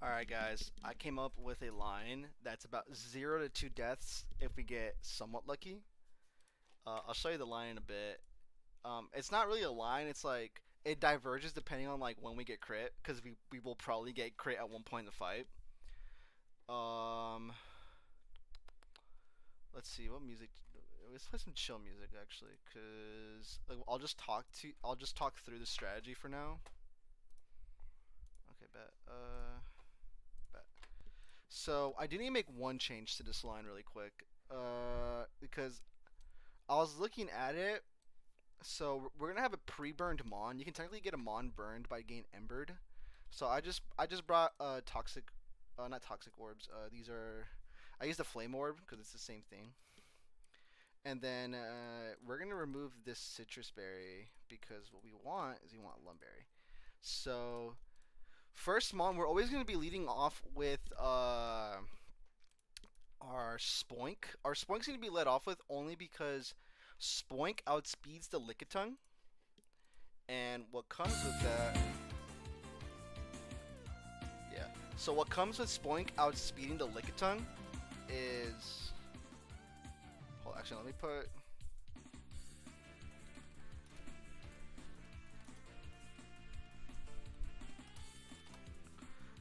Alright, guys, I came up with a line that's about 0 to 2 deaths if we get somewhat lucky. I'll show you the line in a bit. It's not really a line, it's like it diverges depending on like when we get crit, because we will probably get crit at one point in the fight. Um, let's see, what music. Let's play some chill music actually, cause like, I'll just talk through the strategy for now. Okay, bet. Bet. So I did need to make one change to this line really quick. Because I was looking at it. So we're gonna have a pre-burned mon. You can technically get a mon burned by getting embered. So I just brought toxic, not toxic orbs. These are I used the flame orb because it's the same thing. And then we're gonna remove this citrus berry because what we want is we want lumberry. So first mon, we're always gonna be leading off with our Spoink. Our Spoink's gonna be led off with only because Spoink outspeeds the Lickitung, and what comes with that, yeah. So what comes with Spoink outspeeding the Lickitung is, hold, actually, let me put. I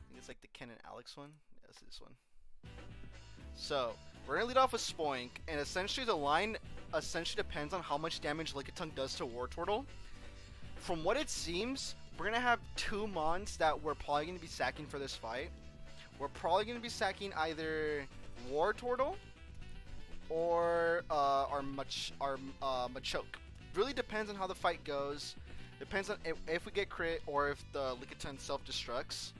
think it's like the Ken and Alex one. Yeah, this one. So we're gonna lead off with Spoink, and essentially the line essentially depends on how much damage Lickitung does to War Turtle. From what it seems, we're gonna have two mons that we're probably gonna be sacking for this fight. We're probably gonna be sacking either War Turtle or Machoke. Really depends on how the fight goes. Depends on if we get crit or if the Lickitung self-destructs.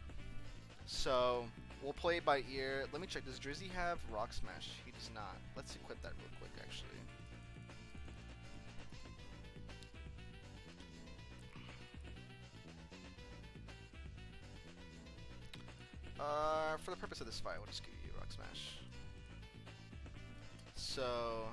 So we'll play it by ear. Let me check. Does Drizzy have Rock Smash? He does not. Let's equip that real quick, actually. For the purpose of this fight, we'll just give you Rock Smash. So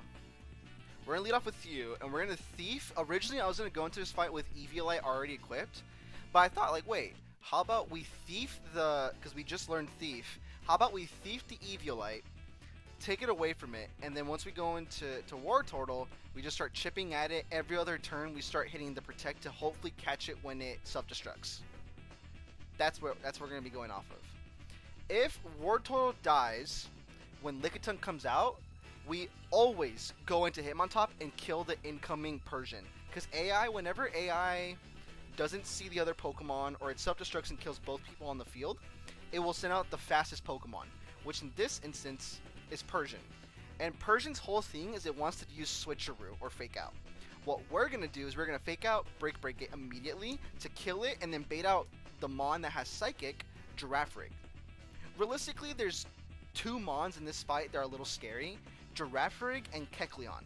we're gonna lead off with you, and we're gonna Thief. Originally, I was gonna go into this fight with Eviolite already equipped, but I thought, like, wait, How about we thief the, because we just learned thief. How about we thief the Eviolite, take it away from it, and then once we go into War Turtle, we just start chipping at it. Every other turn, we start hitting the protect to hopefully catch it when it self-destructs. That's where we're gonna be going off of. If War Turtle dies when Lickitung comes out, we always go into Hitmontop and kill the incoming Persian. Because AI, whenever AI doesn't see the other Pokemon or it self-destructs and kills both people on the field, it will send out the fastest Pokemon, which in this instance is Persian. And Persian's whole thing is it wants to use Switcheroo or Fake Out. What we're going to do is we're going to Fake Out, break it immediately to kill it, and then bait out the Mon that has Psychic, Girafarig. Realistically, there's two Mons in this fight that are a little scary, Girafarig and Kecleon.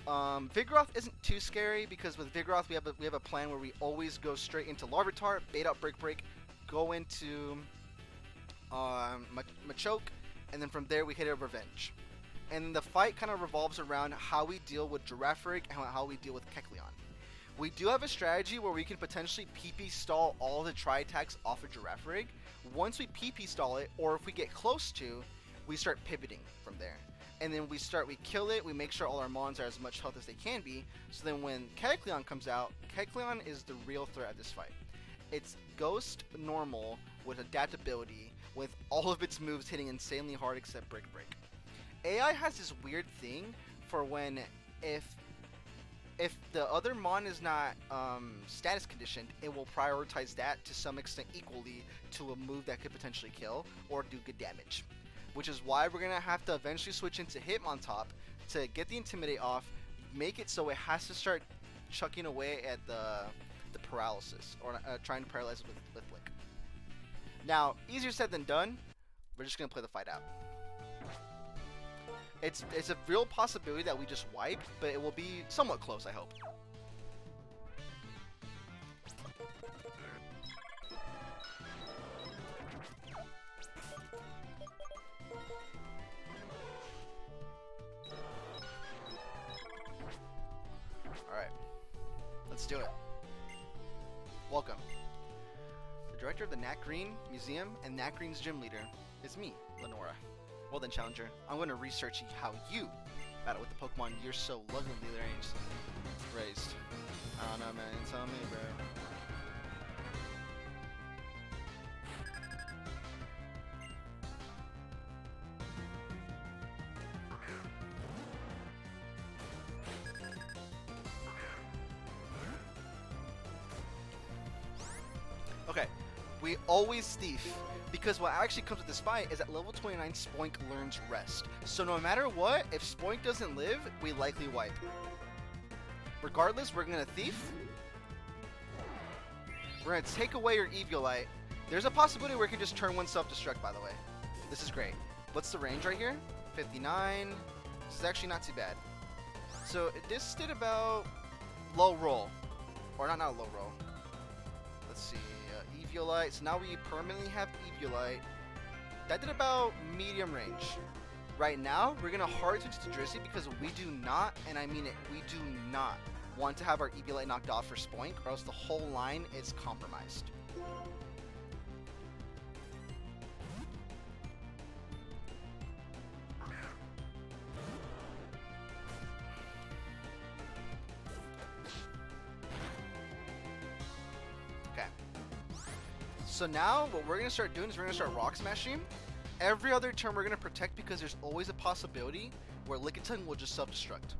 Vigoroth isn't too scary because with Vigoroth we have a plan where we always go straight into Larvitar, bait out break, go into Machoke, and then from there we hit a Revenge. And the fight kind of revolves around how we deal with Girafarig and how we deal with Kecleon. We do have a strategy where we can potentially PP stall all the tri-attacks off of Girafarig. Once we PP stall it, or if we get close to, we start pivoting from there. And then we kill it, we make sure all our Mons are as much health as they can be, so then when Kecleon comes out, Kecleon is the real threat at this fight. It's Ghost normal with adaptability, with all of its moves hitting insanely hard except break. AI has this weird thing for when if the other Mon is not status conditioned, it will prioritize that to some extent equally to a move that could potentially kill or do good damage. Which is why we're going to have to eventually switch into Hitmontop to get the Intimidate off, make it so it has to start chucking away at the paralysis, or trying to paralyze it with Lick. Now, easier said than done, we're just going to play the fight out. It's a real possibility that we just wipe, but it will be somewhat close, I hope. Alright, let's do it. Welcome. The director of the Nat Green Museum and Nat Green's gym leader is me, Lenora. Well then, Challenger, I'm going to research how you battle with the Pokemon you're so lovingly raised. I don't know, man. Tell me, bro. Okay, we always thief, because what actually comes with this fight is at level 29 Spoink learns Rest. So no matter what, if Spoink doesn't live, we likely wipe. Regardless, we're gonna thief. We're gonna take away your Eviolite. There's a possibility where it can just turn one self-destruct, by the way. This is great. What's the range right here? 59. This is actually not too bad. So this did about low roll. Or not low roll. Let's see. Eviolite. So now we permanently have Eviolite. That did about medium range. Right now, we're going to hard switch to Drizzy because we do not, and I mean it, we do not want to have our Eviolite knocked off for Spoink, or else the whole line is compromised. Okay. So now, what we're going to start doing is we're going to start Rock Smashing. Every other turn we're going to protect because there's always a possibility where Lickitung will just self-destruct.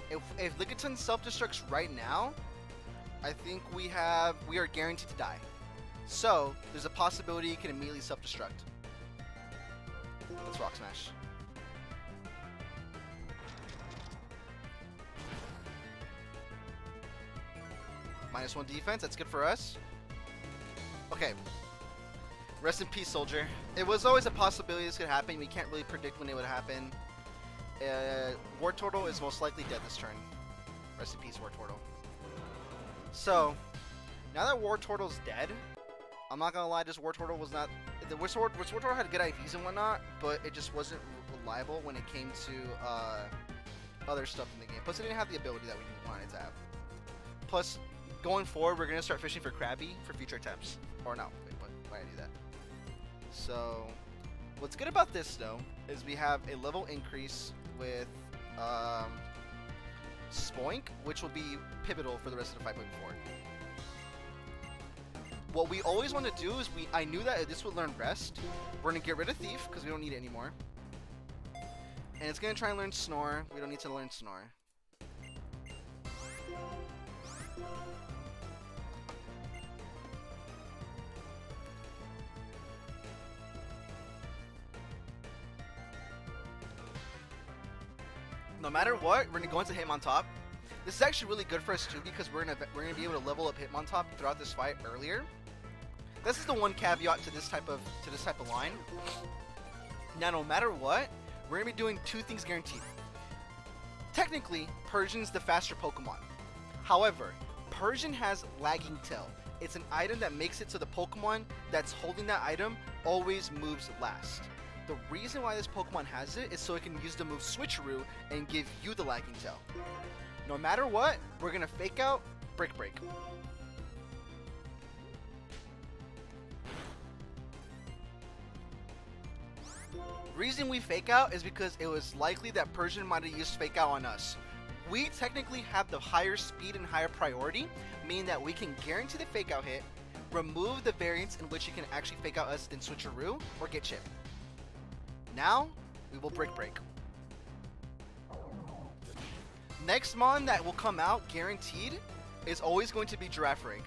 If Lickitung self-destructs right now, I think we are guaranteed to die. So, there's a possibility it can immediately self-destruct. Let's Rock Smash. -1 defense, that's good for us. Okay. Rest in peace, soldier. It was always a possibility this could happen. We can't really predict when it would happen. War Turtle is most likely dead this turn. Rest in peace, War Turtle. So, now that War Turtle's dead, I'm not gonna lie, this War Turtle was not... War Turtle had good IVs and whatnot, but it just wasn't reliable when it came to other stuff in the game. Plus, it didn't have the ability that we wanted it to have. Plus, going forward, we're gonna start fishing for Krabby for future attempts. Or no, wait, why did I do that? So, what's good about this though is we have a level increase with Spoink, which will be pivotal for the rest of the 5.4. What we always want to do is I knew that this would learn Rest. We're gonna get rid of Thief because we don't need it anymore. And it's gonna try and learn Snore. We don't need to learn Snore. No matter what, we're gonna go into Hitmontop. This is actually really good for us too because we're gonna be able to level up Hitmontop throughout this fight earlier. This is the one caveat to this type of line. Now, no matter what, we're gonna be doing two things guaranteed. Technically, Persian's the faster Pokemon. However, Persian has Lagging Tail. It's an item that makes it so the Pokemon that's holding that item always moves last. The reason why this Pokemon has it is so it can use the move Switcheroo and give you the Lagging Tail. No matter what, we're gonna fake out Brick Break. Reason we fake out is because it was likely that Persian might have used fake out on us. We technically have the higher speed and higher priority, meaning that we can guarantee the fake out hit, remove the variance in which it can actually fake out us, then Switcheroo or get chip. Now, we will Brick Break. Next mon that will come out, guaranteed, is always going to be Girafarig.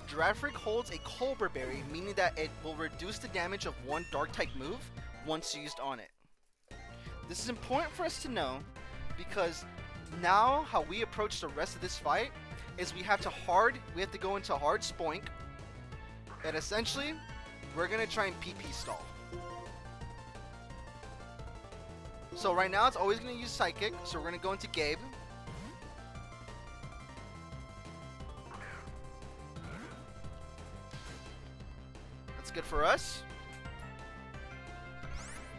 Girafarig holds a Colbur Berry, meaning that it will reduce the damage of one Dark-type move once used on it. This is important for us to know, because now how we approach the rest of this fight is we have to go into hard Spoink, and essentially, we're going to try and PP stall. So right now it's always going to use Psychic, so we're going to go into Gabe. That's good for us.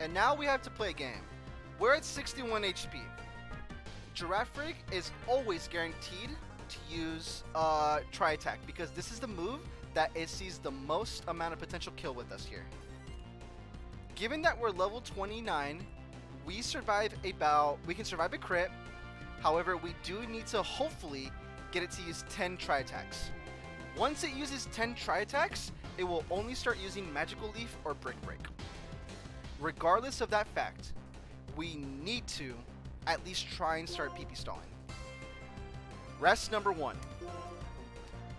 And now we have to play a game. We're at 61 HP. Girafarig is always guaranteed to use Tri-Attack because this is the move that it sees the most amount of potential kill with us here. Given that we're level 29, we can survive a crit. However, we do need to hopefully get it to use 10 Tri-Attacks. Once it uses 10 Tri-Attacks, it will only start using Magical Leaf or Brick Break. Regardless of that fact, we need to at least try and start PP stalling. Rest number 1.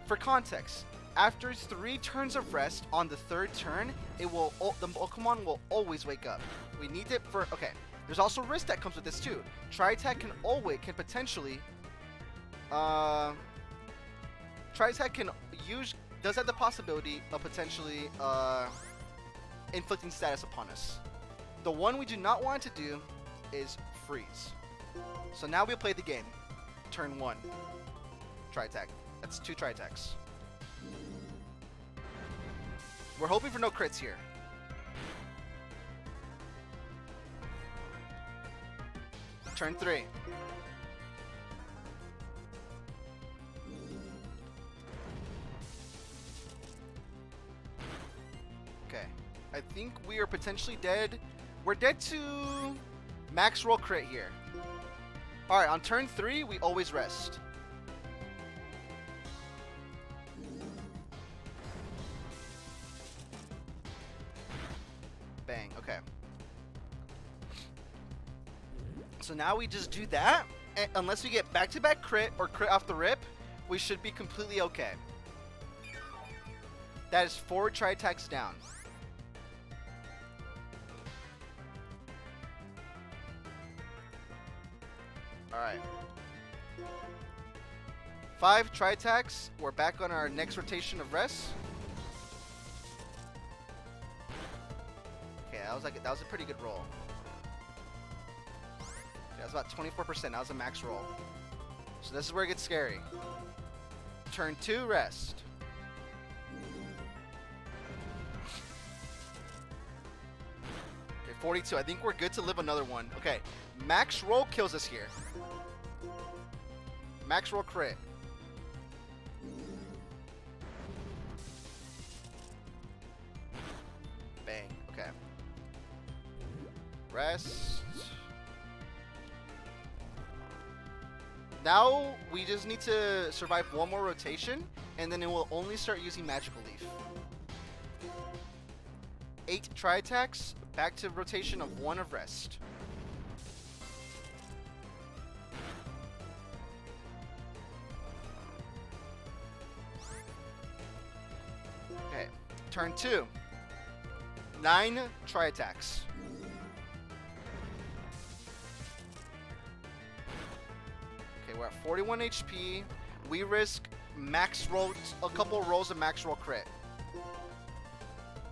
For context, after 3 turns of rest on the 3rd turn, the Pokemon will always wake up. We need it for, okay. There's also risk that comes with this too. Tri-Attack can potentially, Tri-Attack does have the possibility of potentially inflicting status upon us. The one we do not want to do is freeze. So now we'll play the game. Turn 1. Tri-Attack. That's 2 Tri-Attacks. We're hoping for no crits here. Turn 3. Okay. I think we are potentially dead. We're dead to max roll crit here. Alright, on turn 3, we always rest. Bang, okay. So now we just do that, and unless we get back-to-back crit or crit off the rip, we should be completely okay. That is 4 Tri-Attacks down. Alright. 5 Tri-Attacks. We're back on our next rotation of rest. Okay, that was a pretty good roll. Okay, that was about 24%. That was a max roll. So this is where it gets scary. Turn 2, rest. Okay, 42. I think we're good to live another one. Okay, max roll kills us here. Max roll crit. rest. Now we just need to survive one more rotation, and then it will only start using Magical Leaf. 8 tri-attacks, back to rotation of 1 of rest. Okay, turn 2. 9 tri-attacks. Okay, we're at 41 HP. We risk max roll, a couple rolls of max roll crit.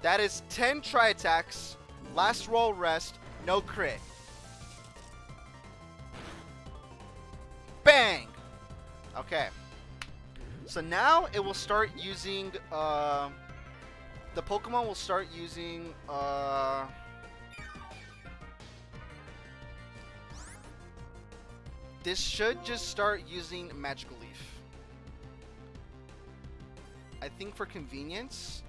That is 10 tri-attacks, last roll rest, no crit. Bang! Okay. So now it will start using, the Pokemon will start using, this should just start using Magical Leaf. I think for convenience,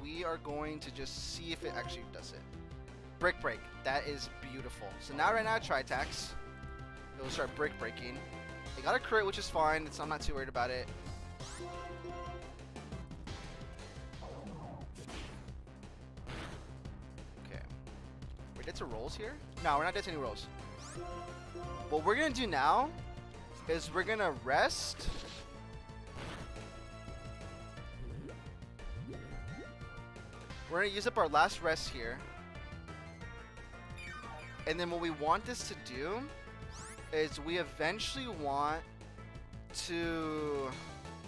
we are going to just see if it actually does it. Brick Break. That is beautiful. So now right now, tri-attacks. It will start brick breaking. It got a crit, which is fine. I'm not too worried about it. Okay. We're dead to rolls here? No, we're not dead to any rolls. What we're going to do now is we're going to rest. We're going to use up our last rest here. And then what we want this to do is we eventually want to...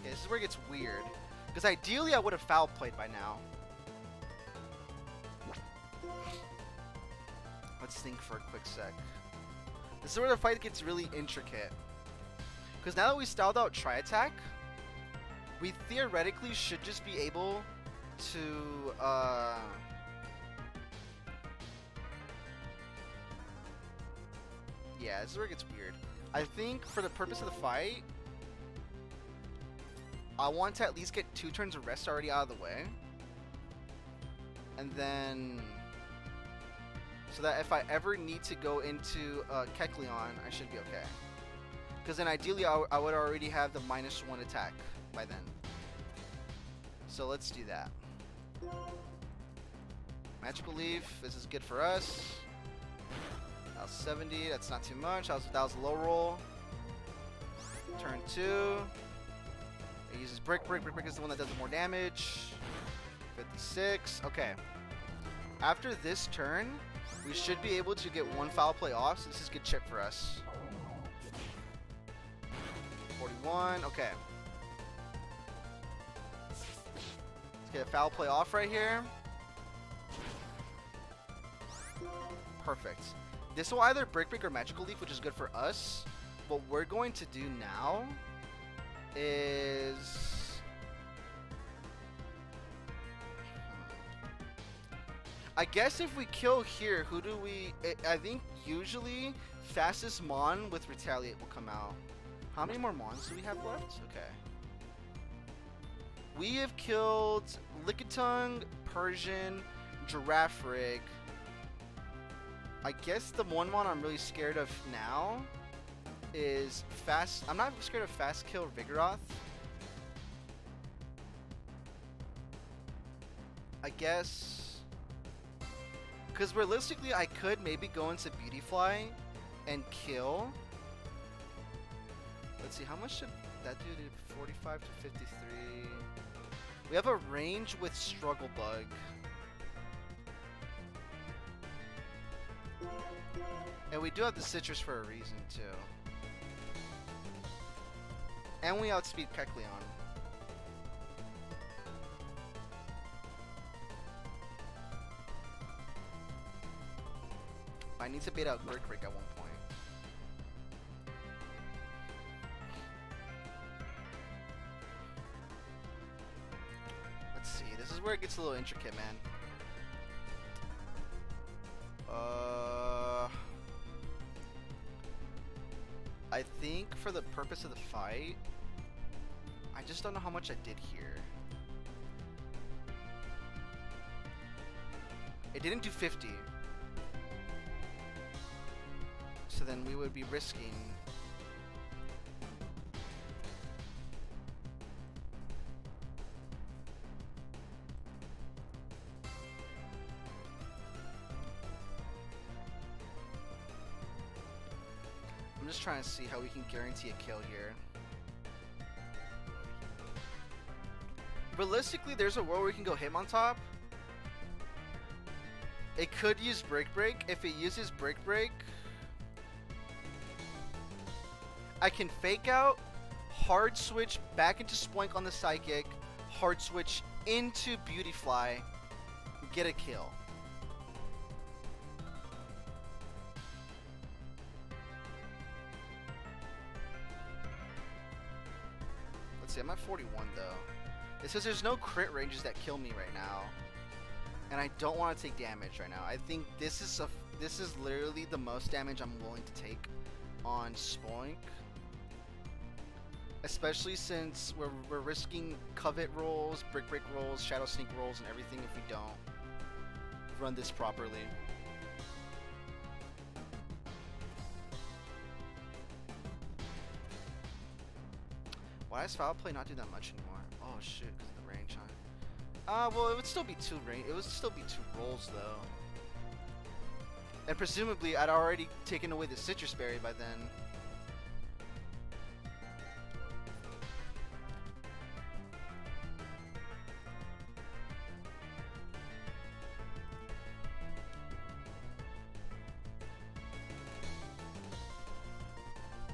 Okay, this is where it gets weird. Because ideally I would have foul played by now. Let's think for a quick sec. This is where the fight gets really intricate. Because now that we styled out Tri-Attack, we theoretically should just be able to yeah, this is where it gets weird. I think for the purpose of the fight, I want to at least get 2 turns of rest already out of the way, and then so that if I ever need to go into Kecleon, I should be okay. Because then ideally I would already have the -1 attack by then. So let's do that. Magical Leaf, this is good for us. That was 70, that's not too much. That was a low roll. Turn 2. It uses Brick Break. Brick Break is the one that does more damage. 56. Okay. After this turn, we should be able to get 1 foul play off, so this is good chip for us. 41. Okay. Let's get a foul play off right here. Perfect. This will either Brick Break or Magical Leaf, which is good for us. What we're going to do now is... I guess if we kill here, who do we... I think usually fastest Mon with Retaliate will come out. How many more Mons do we have left? Okay. We have killed Lickitung, Persian, Giraffe Rig. I guess the one Mon I'm really scared of now is Fast... I'm not scared of Fast Kill Vigoroth. I guess... Because realistically, I could maybe go into Beautyfly and kill. Let's see, how much should that do to 45 to 53? We have a range with Struggle Bug. And we do have the Citrus for a reason, too. And we outspeed Kecleon. I need to bait out Brick Break at one point. Let's see. This is where it gets a little intricate, man. I think for the purpose of the fight, I just don't know how much I did here. It didn't do 50. then we would be risking. I'm just trying to see how we can guarantee a kill here. Realistically, there's a world where we can go Hitmontop. It could use Break Break. If it uses Break Break, I can fake out, hard switch back into Spoink on the Psychic, hard switch into Beautyfly, get a kill. Let's see, I'm at 41 though. It says there's no crit ranges that kill me right now, and I don't want to take damage right now. I think this is literally the most damage I'm willing to take on Spoink, especially since we're risking Covet rolls, Brick Break rolls, Shadow Sneak rolls, and everything if we don't run this properly. Why does foul play not do that much anymore? Oh shit, because of the range, huh? Well, it would still be two rolls though. And presumably, I'd already taken away the Citrus Berry by then.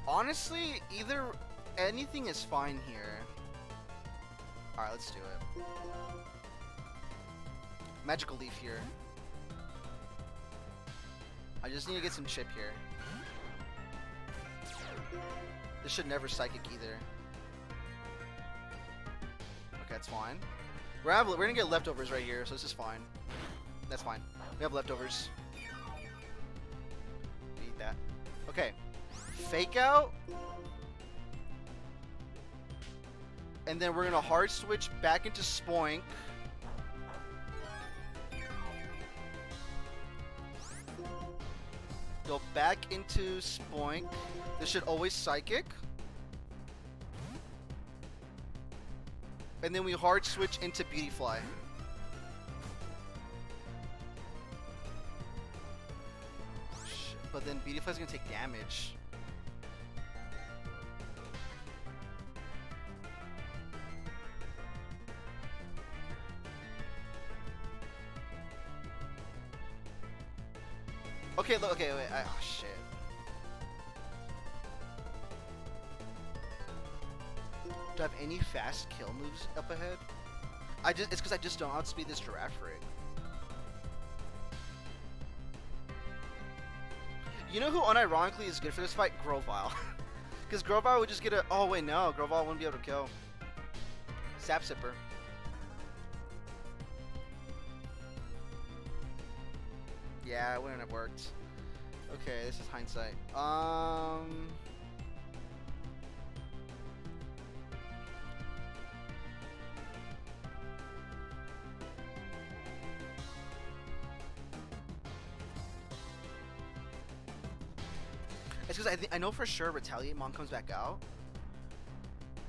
Honestly, anything is fine here. Alright, let's do it. Magical Leaf here. I just need to get some chip here. This should never Psychic either. Okay, that's fine. We're gonna get leftovers right here, so this is fine. That's fine. We have leftovers. Eat that. Okay. Fake out. And then we're gonna hard switch back into Spoink. Go back into Spoink. This should always Psychic. And then we hard switch into Beautyfly. Shit, but then Beautyfly's gonna take damage. Okay, look, okay, wait, oh shit. Do I have any fast kill moves up ahead? It's because I just don't outspeed this Giraffe Rig. You know who unironically is good for this fight? Grovyle. Because Grovyle would just get a, oh wait, no, Grovyle wouldn't be able to kill. Sap Sipper. Yeah, it wouldn't have worked. Okay, this is hindsight. It's because I know for sure Retaliate Mon comes back out.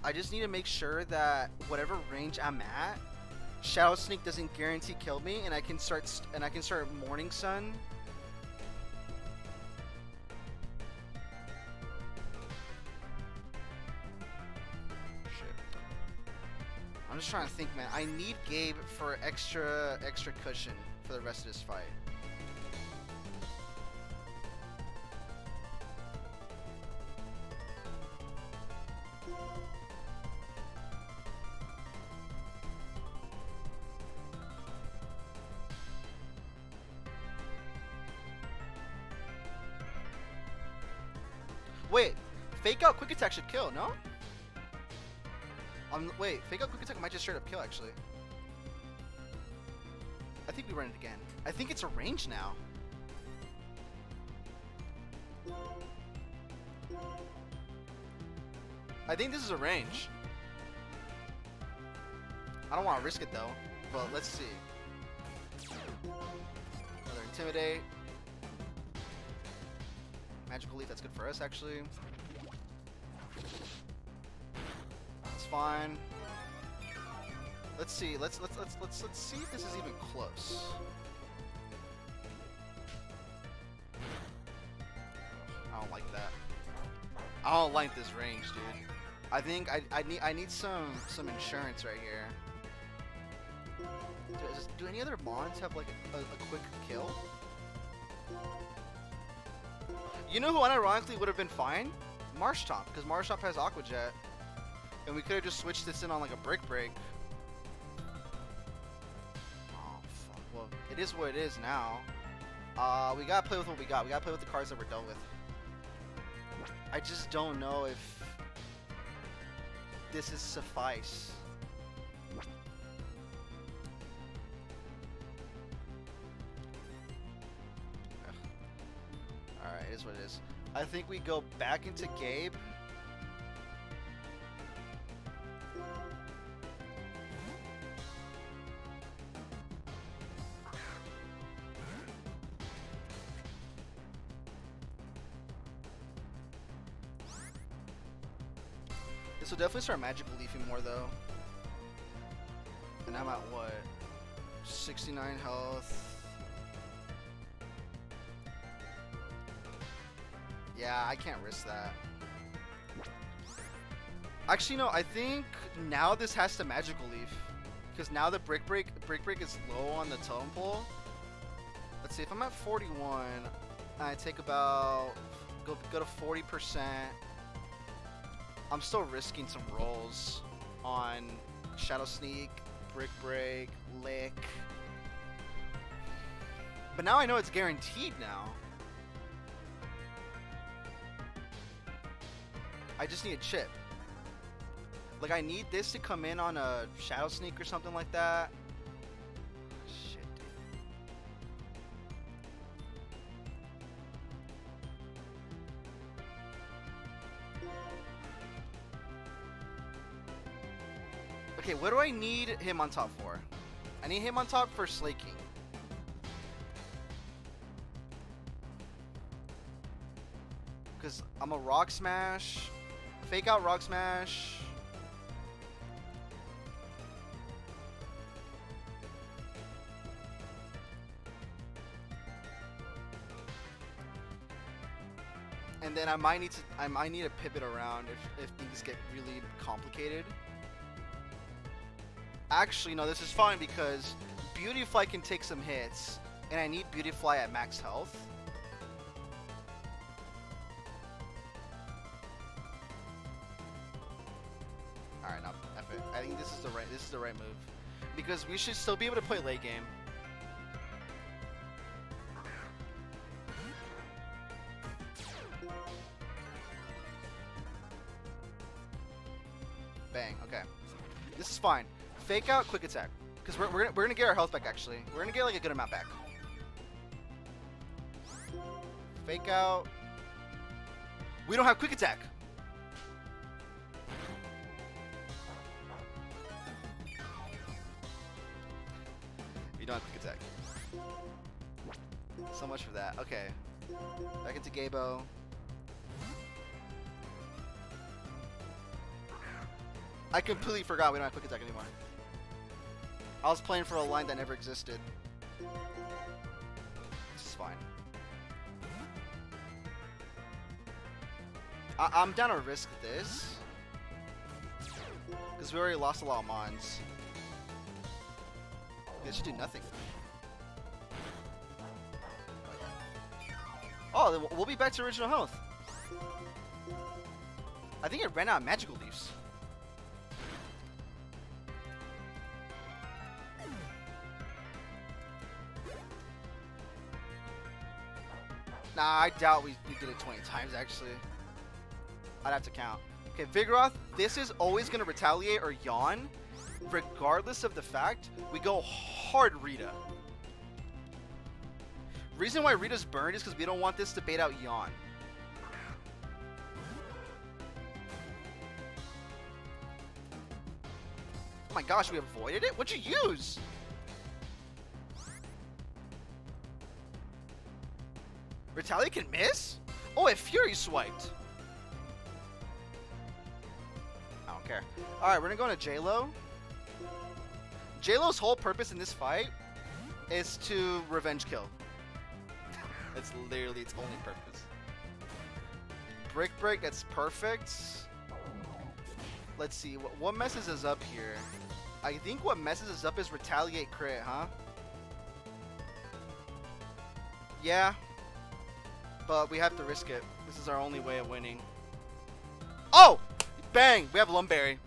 I just need to make sure that whatever range I'm at, Shadow Sneak doesn't guarantee kill me, and I can start Morning Sun. Shit. I'm just trying to think, man. I need Gabe for extra cushion for the rest of this fight. Wait, fake out quick attack should kill, no? Wait, fake out quick attack might just straight up kill actually. I think we run it again. I think it's a range now. I think this is a range. I don't want to risk it though, but let's see. Another Intimidate. Magical Leaf, that's good for us actually. It's fine. Let's see. Let's see if this is even close. I don't like that. I don't like this range, dude. I think I need some insurance right here. Do any other mons have like a quick kill? You know who unironically would have been fine? Marshtomp, because Marshtomp has Aqua Jet. And we could have just switched this in on like a Brick Break. Oh, fuck. Well, it is what it is now. We gotta play with what we got. We gotta play with the cards that we're dealt with. I just don't know if this is suffice. Alright, it is what it is. I think we go back into Gabe. This will definitely start magical leafing more though. And I'm at what? 69 health. Yeah, I can't risk that. Actually, no, I think now this has to magical leaf. Because now the Brick Break is low on the totem pole. Let's see, if I'm at 41, I take about, go to 40%. I'm still risking some rolls on Shadow Sneak, Brick Break, Lick. But now I know it's guaranteed now. I just need a chip. Like, I need this to come in on a Shadow Sneak or something like that. Shit, dude. Okay, what do I need him on top for? I need him on top for Slaking. Because I'm a Rock Smash. Fake out Rock Smash. And then I might need to pivot around if things get really complicated. Actually, no, this is fine because Beautifly can take some hits, and I need Beautifly at max health. Alright, no, F it. I think this is the right move. Because we should still be able to play late game. Bang, okay. This is fine. Fake out, quick attack. Because we're gonna get our health back actually. We're gonna get like a good amount back. Fake out. We don't have quick attack. We don't have quick attack. So much for that. Okay. Back into Gabo. I completely forgot we don't have quick attack anymore. I was playing for a line that never existed. This is fine. I'm down to risk this. Because we already lost a lot of mons. This should do nothing. Oh, then we'll be back to original health. I think it ran out of magical leaves. Nah, I doubt we did it 20 times, actually. I'd have to count. Okay, Vigoroth, this is always going to retaliate or yawn, regardless of the fact we go hard Rita. Reason why Rita's burned is because we don't want this to bait out yawn. Oh my gosh, we avoided it? What'd you use? Retaliate can miss? Oh, it Fury swiped. I don't care. Alright, we're gonna go into J-Lo. J-Lo's whole purpose in this fight is to revenge kill. That's literally its only purpose. Brick break, that's perfect. Let's see, what messes us up here? I think what messes us up is retaliate crit, huh? Yeah. But we have to risk it. This is our only way of winning. Oh! Bang! We have Lumberry.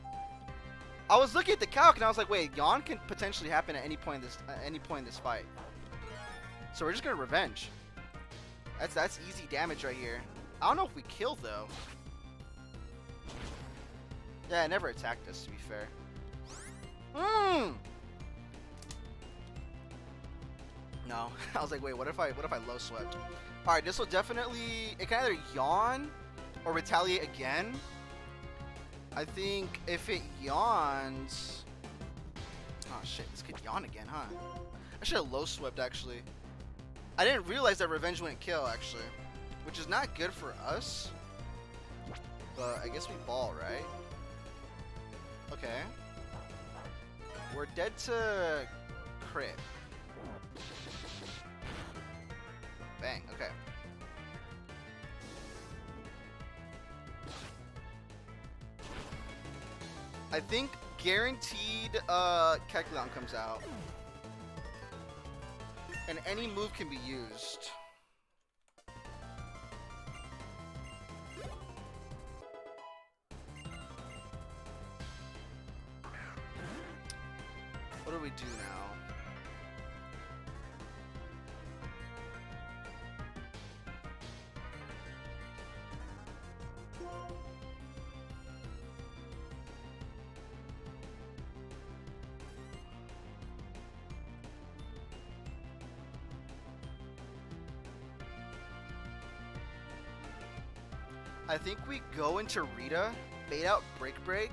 I was looking at the calc and I was like, wait, yawn can potentially happen at any point in this fight. So we're just gonna revenge. That's easy damage right here. I don't know if we kill though. Yeah, it never attacked us, to be fair. No. I was like, wait, what if I low swept? Alright, this will definitely, it can either yawn or retaliate again. I think if it yawns, oh shit, this could yawn again, huh? I should have low swept actually. I didn't realize that revenge wouldn't kill actually, which is not good for us. But I guess we ball, right? Okay. We're dead to crit. Bang, okay. I think guaranteed Kecleon comes out. And any move can be used. What do we do now? I think we go into Rita, bait out Brick Break.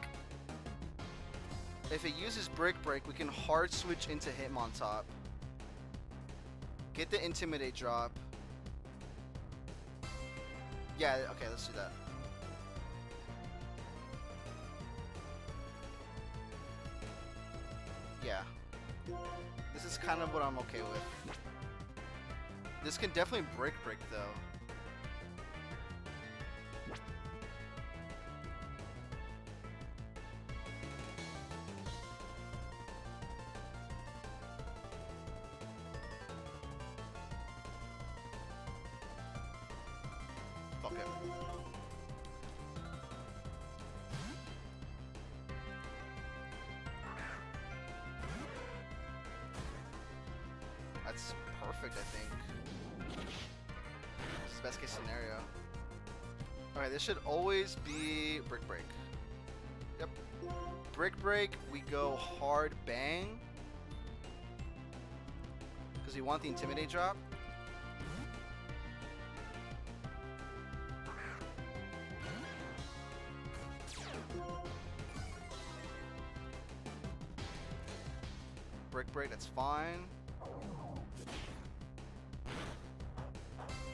If it uses Brick Break, we can hard switch into Hitmontop. Get the Intimidate drop. Yeah, okay, let's do that. Yeah. This is kind of what I'm okay with. This can definitely Brick Break though. Okay. That's perfect, I think. This is best case scenario. Alright, this should always be Brick Break. Yep. Brick Break, we go hard bang. Because we want the Intimidate drop. Brick Break, that's fine.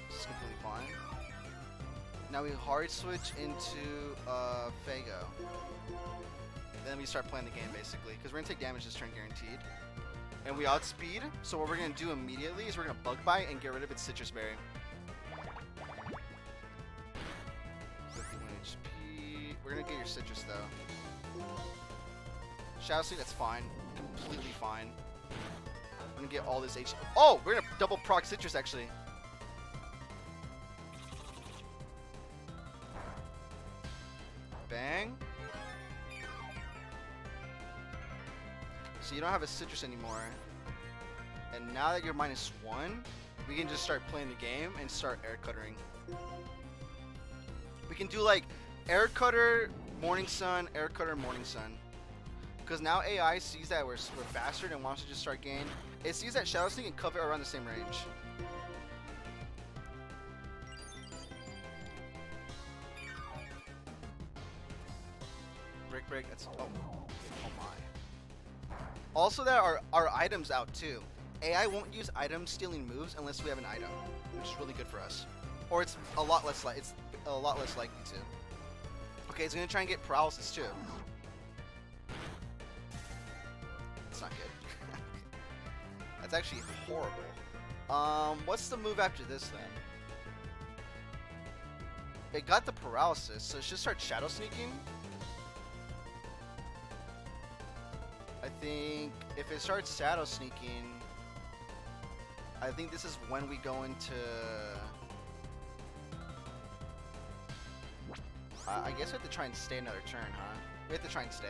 This is completely fine. Now we hard switch into Fago. Then we start playing the game basically, because we're gonna take damage this turn guaranteed. And we outspeed, so what we're gonna do immediately is we're gonna Bug Bite and get rid of its Citrus Berry. 51 HP. We're gonna get your Citrus though. Shadow Sneak, that's fine. Completely fine. I'm gonna get all this HP. Oh, we're gonna double proc Citrus actually. Bang. So you don't have a Citrus anymore. And now that you're -1, we can just start playing the game and start air cuttering. We can do like air cutter, Morning Sun, air cutter, Morning Sun. Because now AI sees that we're faster and wants to just start gain. It sees that Shadow Sneak and cover around the same range. Brick Break, that's, oh my. Also that our items out too. AI won't use item stealing moves unless we have an item, which is really good for us. Or it's a lot less like it's a lot less likely to. Okay, it's gonna try and get paralysis too. It's not good. That's actually horrible. What's the move after this then? It got the paralysis, so it should start shadow sneaking. I think if it starts shadow sneaking, I think this is when we go into. I guess we have to try and stay another turn, huh? We have to try and stay.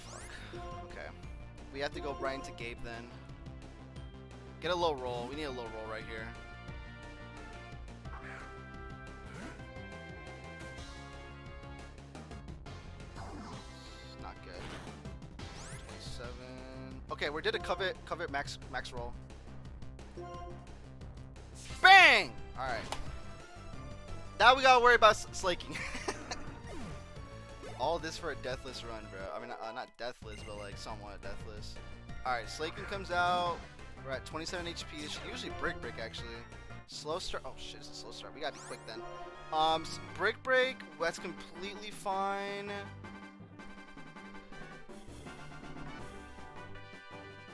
Fuck. Okay. We have to go right into Gabe then. Get a low roll. We need a low roll right here. Not good. 27. Okay, we did a covet max roll. Bang! All right. Now we gotta worry about slaking. All this for a deathless run, bro. I mean, not deathless, but like somewhat deathless. All right, slaking comes out. We're at 27 HP. It should usually break actually. Slow start. Oh shit, it's a slow start. We gotta be quick then. Break. That's completely fine.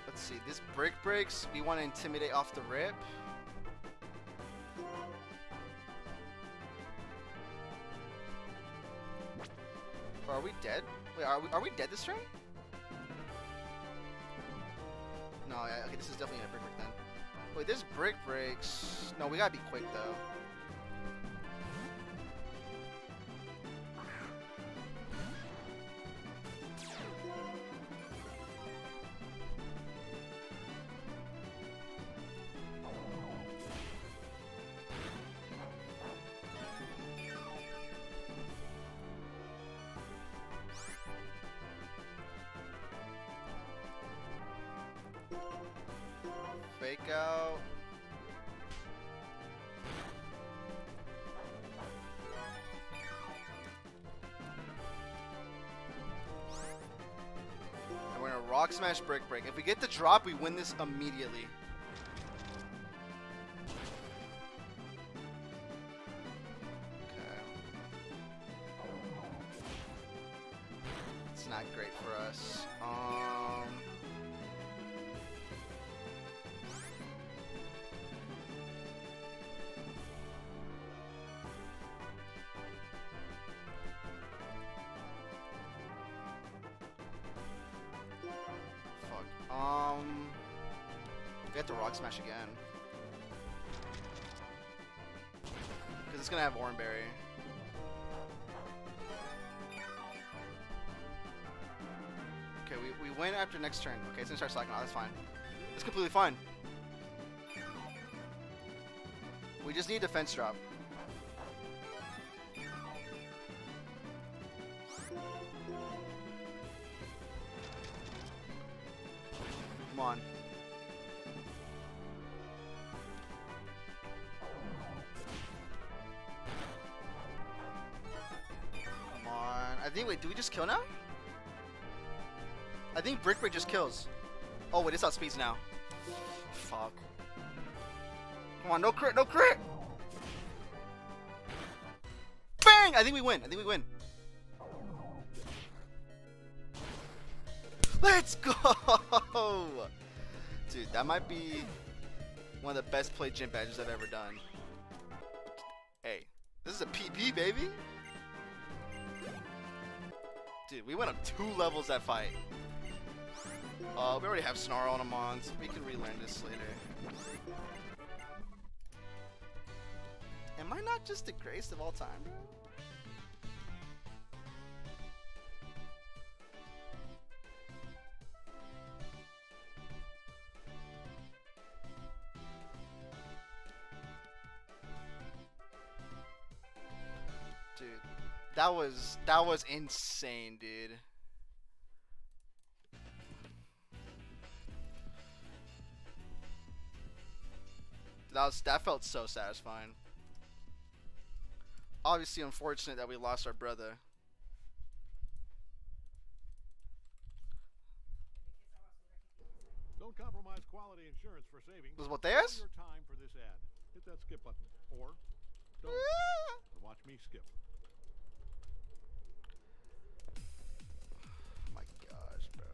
Let's see. This breaks. We want to intimidate off the rip. Or are we dead? Wait, are we dead this turn? No, yeah, okay, this is definitely a break then. Wait, this breaks. No, we gotta be quick though. Fake out. And we're gonna rock smash break. If we get the drop, we win this immediately. Okay. It's not great for us. We have to rock smash again. Because it's gonna have Oranberry. Okay, we win after next turn. Okay, it's gonna start slacking off, that's fine. It's completely fine. We just need defense drop. Come on. Come on. I think, wait, do we just kill now? I think Break just kills. Oh, wait, it's outspeeds now. Fuck. Come on, no crit, no crit! Bang! I think we win. Let's go! Dude, that might be one of the best played gym badges I've ever done. Hey, this is a PB, baby! Dude, we went up 2 levels that fight. We already have Snarl on him on, so we can relearn this later. Am I not just the greatest of all time, bro? Dude, that was insane, dude. That felt so satisfying. Obviously, unfortunate that we lost our brother. Don't compromise quality insurance for savings. Los Enjoy botellas? your time for this ad. Hit that skip button. Or don't. And watch me skip. My gosh, bro.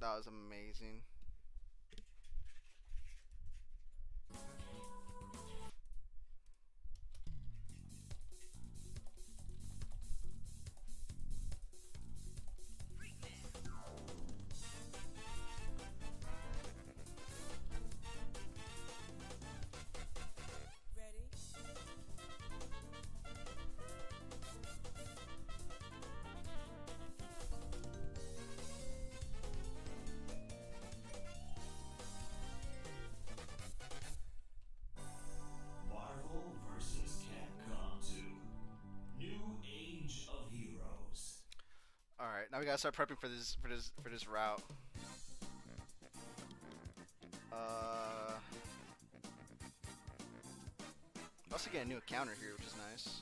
That was amazing. Marvel vs. Capcom 2. New Age of Heroes. All right, now we gotta start prepping for this route. Also get a new encounter here, which is nice.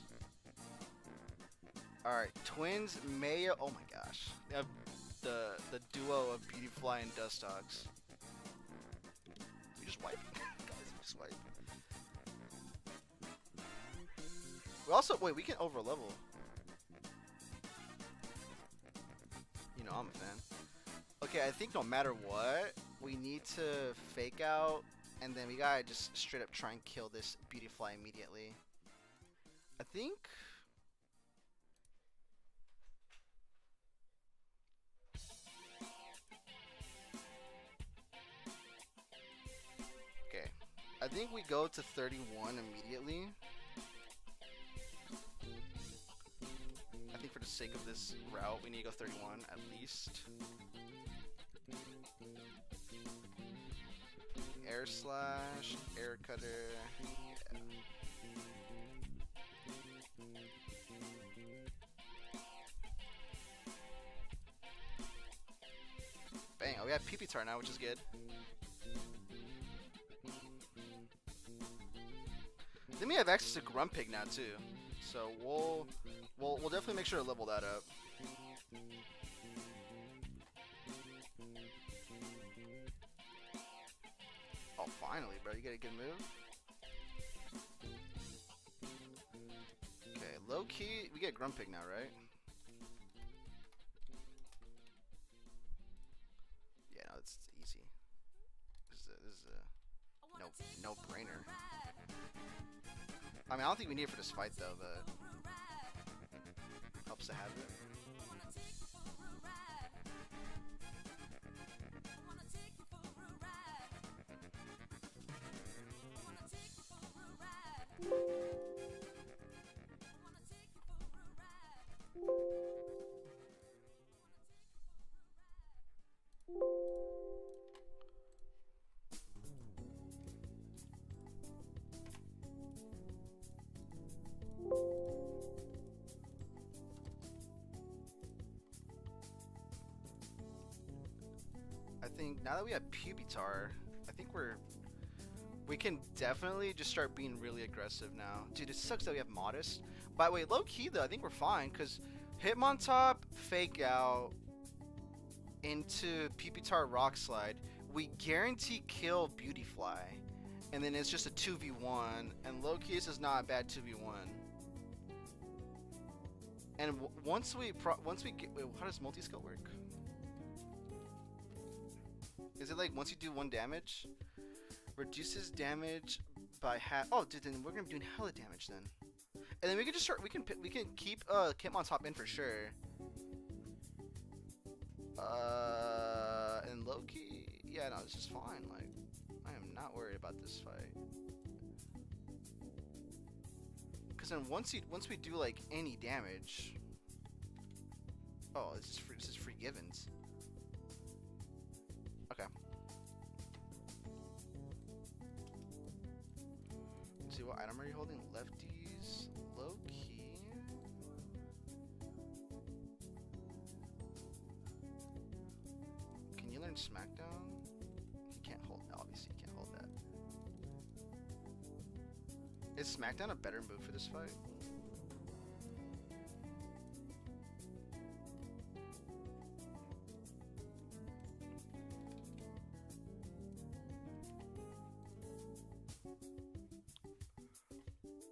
All right, twins Maya. Oh my gosh, they have the duo of Beautyfly and Dustox. You just wipe, guys. You just wipe. We also wait. We can over level. You know I'm a fan. Okay, I think no matter what, we need to fake out, and then we gotta just straight up try and kill this Beautyfly immediately. I think. Okay, I think we go to 31 immediately. I think for the sake of this route, we need to go 31 at least. Air slash, air cutter. Yeah. Bang! Oh, we have PP-Tar now, which is good. Then we have access to Grumpig now too, so we'll definitely make sure to level that up. Oh, finally, bro, you get a good move. Okay, low key, we get Grumpig now, right? Yeah, no, it's easy. This is a no brainer. I mean, I don't think we need it for this fight though, but helps to have it. I think now that we have Pubitar, I think we can definitely just start being really aggressive now. Dude, it sucks that we have Modest. By the way, low key though, I think we're fine because Hitmontop, Fake Out into Pubitar Rock Slide, we guarantee kill Beautyfly, and then it's just a 2v1. And low key, this is not a bad 2v1. And once we get, wait, how does multi-skill work? Is it like once you do 1 damage, reduces damage by half? Oh, dude, then we're gonna be doing hella damage then. And then we can just start. We can keep Hitmontop in for sure. And Loki, yeah, no, it's just fine. Like, I am not worried about this fight. Cause then once we do like any damage, oh, this is free givens. Okay. Let's see, what item are you holding? Lefties, low key. Can you learn Smackdown? You can't hold. Obviously, you can't hold that. Is SmackDown a better move for this fight?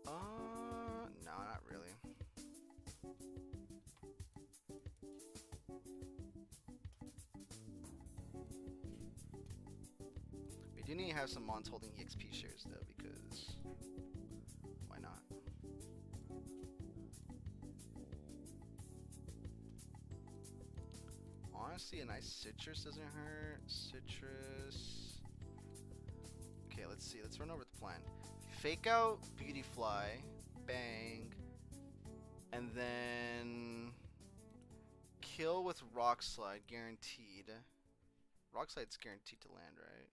No, not really. We do need to have some Mons holding EXP shares though, because why not? Honestly, a nice citrus doesn't hurt. Citrus. Okay, let's see. Let's run over the plan. Fake out Beauty Fly, bang, and then kill with Rock Slide, guaranteed. Rock Slide's guaranteed to land, right?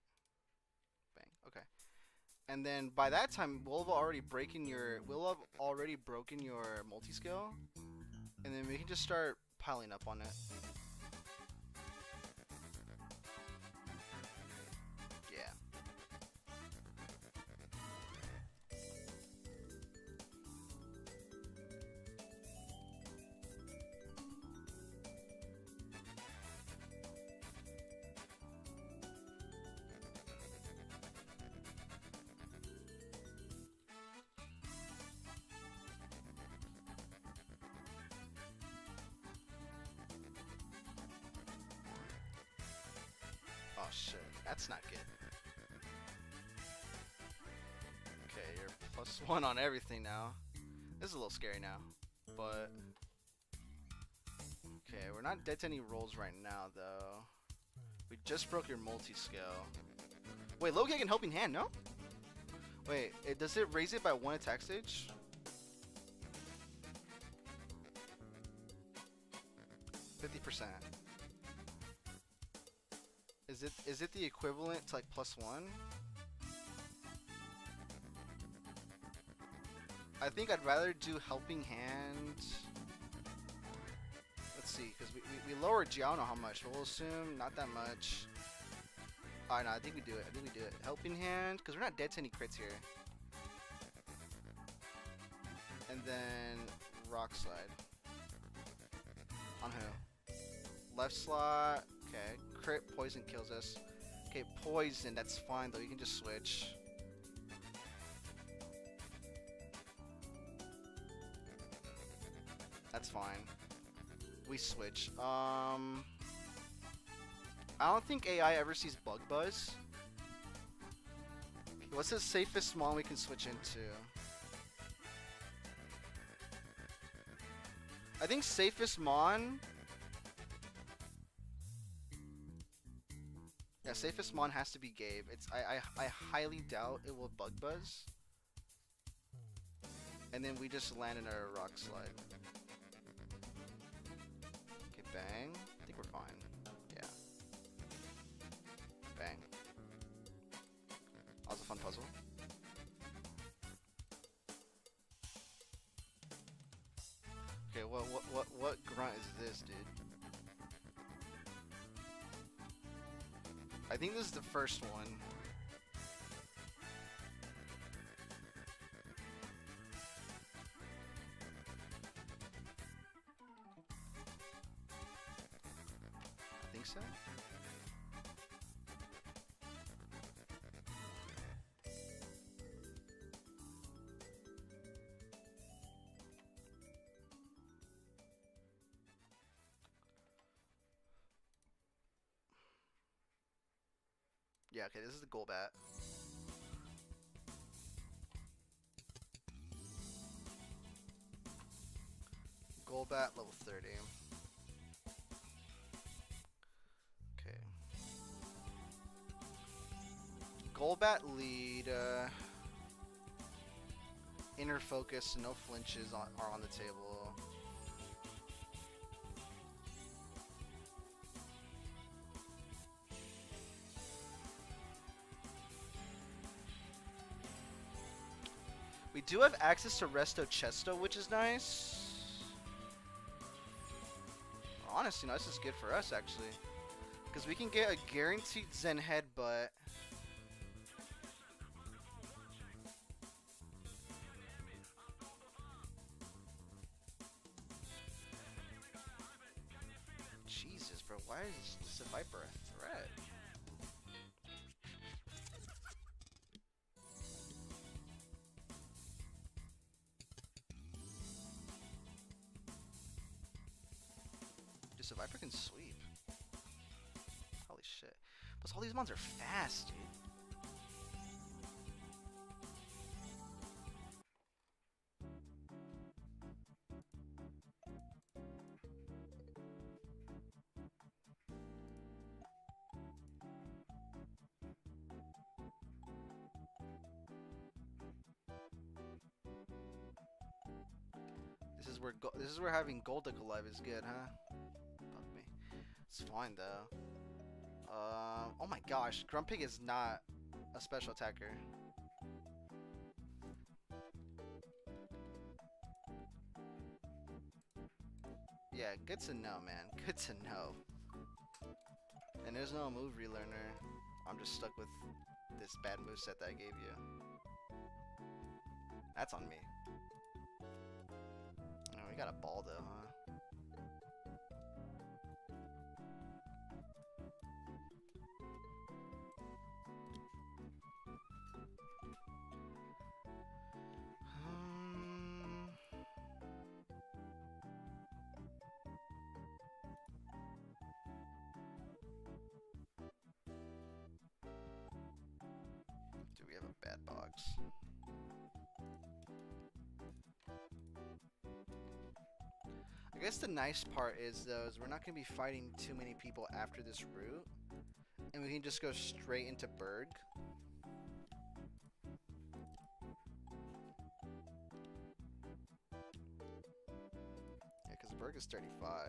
Bang. Okay. And then by that time, we'll have already broken your multi-skill, and then we can just start piling up on it. Yeah. Oh shit, that's not good. Okay, you're +1 on everything now. This is a little scary now, but okay, we're not dead to any rolls right now though. We just broke your multi-skill. Wait, low kick and helping hand, no? Wait, does it raise it by 1 attack stage? %. Is it the equivalent to like +1? I think I'd rather do helping hand. Let's see, because we lowered G. I don't know how much, but we'll assume not that much. Alright, no, I think we do it. Helping hand, because we're not dead to any crits here. And then Rock Slide. On who? Left slot. Okay. Crit poison kills us. Okay, poison. That's fine though. You can just switch. That's fine. We switch. I don't think AI ever sees Bug Buzz. What's the safest Mon we can switch into? I think safest Mon. Yeah, safest Mon has to be Gabe. I highly doubt it will Bug Buzz. And then we just land in a Rock Slide. Okay, bang. I think we're fine. Yeah. Bang. That was a fun puzzle. Okay, what grunt is this, dude? I think this is the first one. I think so. Yeah, okay, this is the Golbat. Golbat level 30. Okay. Golbat lead. Inner focus, no flinches are on the table. We do have access to Resto Chesto, which is nice. Honestly, no, this is good for us, actually. Because we can get a guaranteed Zen Headbutt. Why is this a Viper a threat? Just a Viper can sweep. Holy shit. Plus all these mons are fast, dude. This is where having Golduck alive is good, huh? Fuck me. It's fine though. Oh my gosh, Grumpig is not a special attacker. Yeah, good to know, man. Good to know. And there's no move relearner. I'm just stuck with this bad moveset that I gave you. That's on me. Oh, we got a ball though, huh? Do we have a bad box? I guess the nice part is though is we're not gonna be fighting too many people after this route, and we can just go straight into Berg. Yeah, because Berg is 35.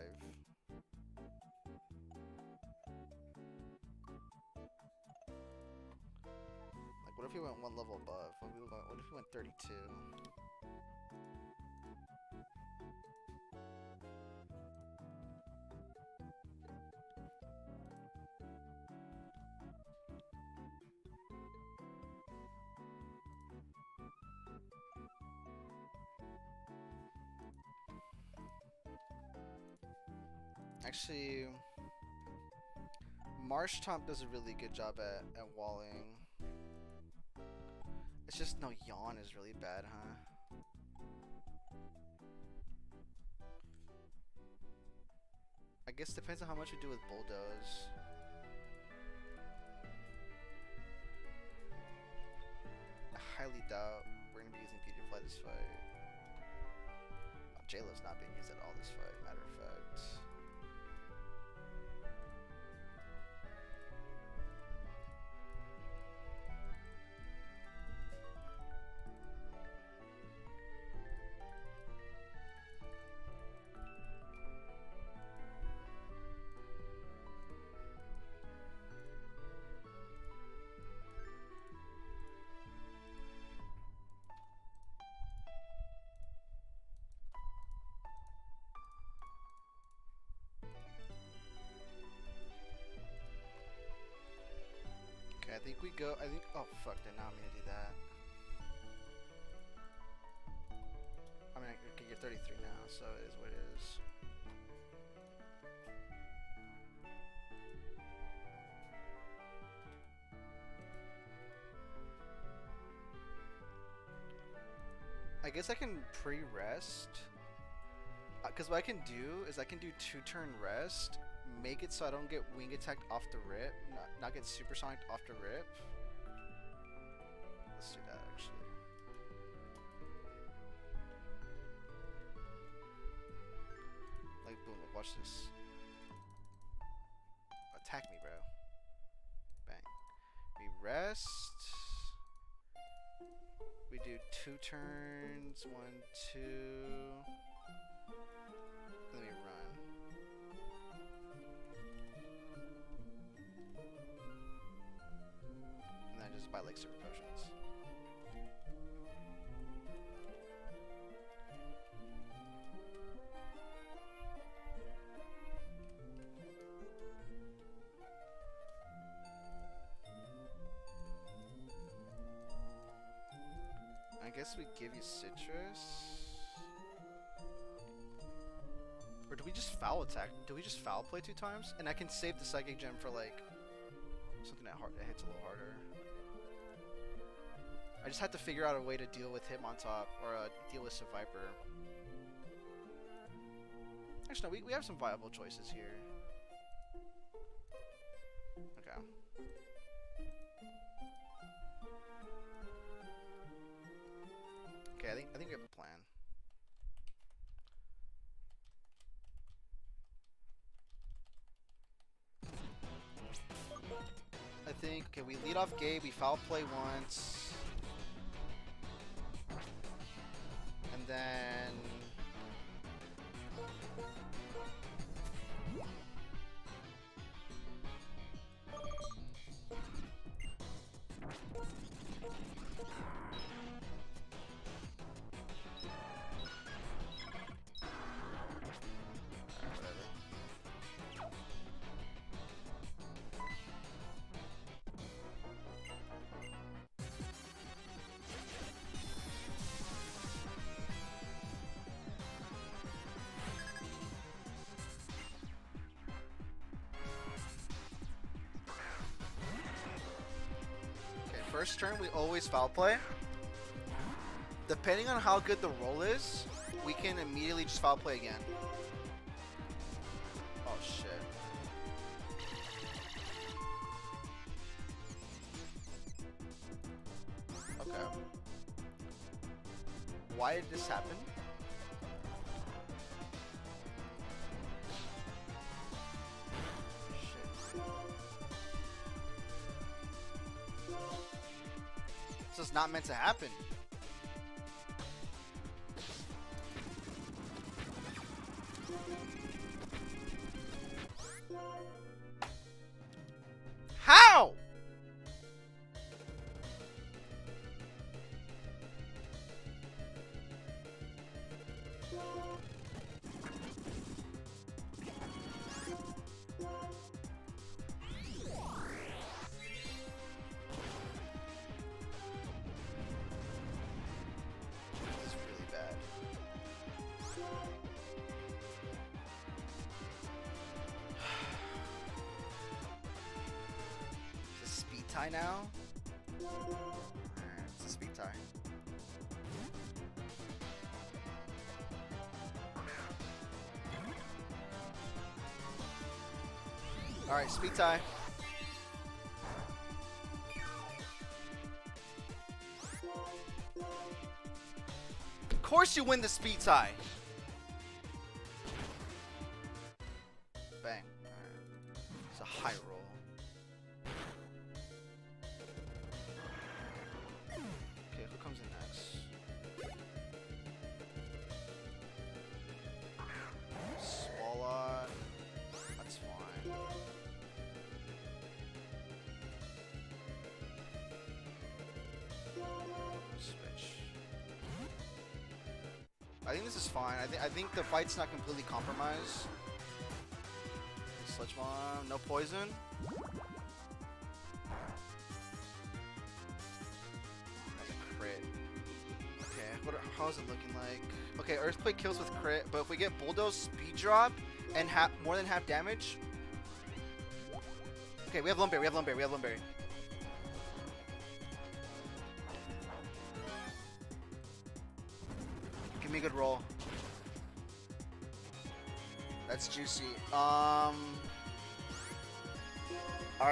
Like, what if we went one level above? What if we went 32? Actually, Marshtomp does a really good job at walling. It's just no, Yawn is really bad, huh? I guess depends on how much we do with Bulldoze. I highly doubt we're gonna be using Beautifly this fight. Oh, J-Lo's not being used at all this fight, matter of fact. Okay, I think we go. Oh fuck! Did not mean to do that. I mean, okay, you're 33 now, so it is what it is. I guess I can pre-rest. Because what I can do is I can do 2-turn rest, make it so I don't get wing attacked off the rip, not get supersonic off the rip. Let's do that actually. Like boom, watch this. Attack me, bro. Bang. We rest. We do 2 turns, 1, 2. Let me run. And then I just buy like super potions. I guess we give you citrus. Or do we just foul attack? Do we just foul play 2 times? And I can save the psychic gem for like something that hits a little harder. I just had to figure out a way to deal with Hitmontop or deal with Viper. Actually, no, we have some viable choices here. Okay. Okay, I think we have a plan. I think, okay, we lead off Gabe, we foul play once. And then... First turn, we always foul play. Depending on how good the roll is, we can immediately just foul play again. Oh shit. Okay. Why did this happen? This is not meant to happen. How? Tie now? It's a speed tie. Alright, speed tie. Of course you win the speed tie. Bang. Alright. It's a high roll. I think this is fine. I think the fight's not completely compromised. Sludge bomb, no poison. That's a crit. Okay, how is it looking like? Okay, Earthquake kills with crit, but if we get Bulldoze speed drop and more than half damage. Okay, we have Lumberry, we have Lumberry. Give me a good roll. That's juicy. Alright,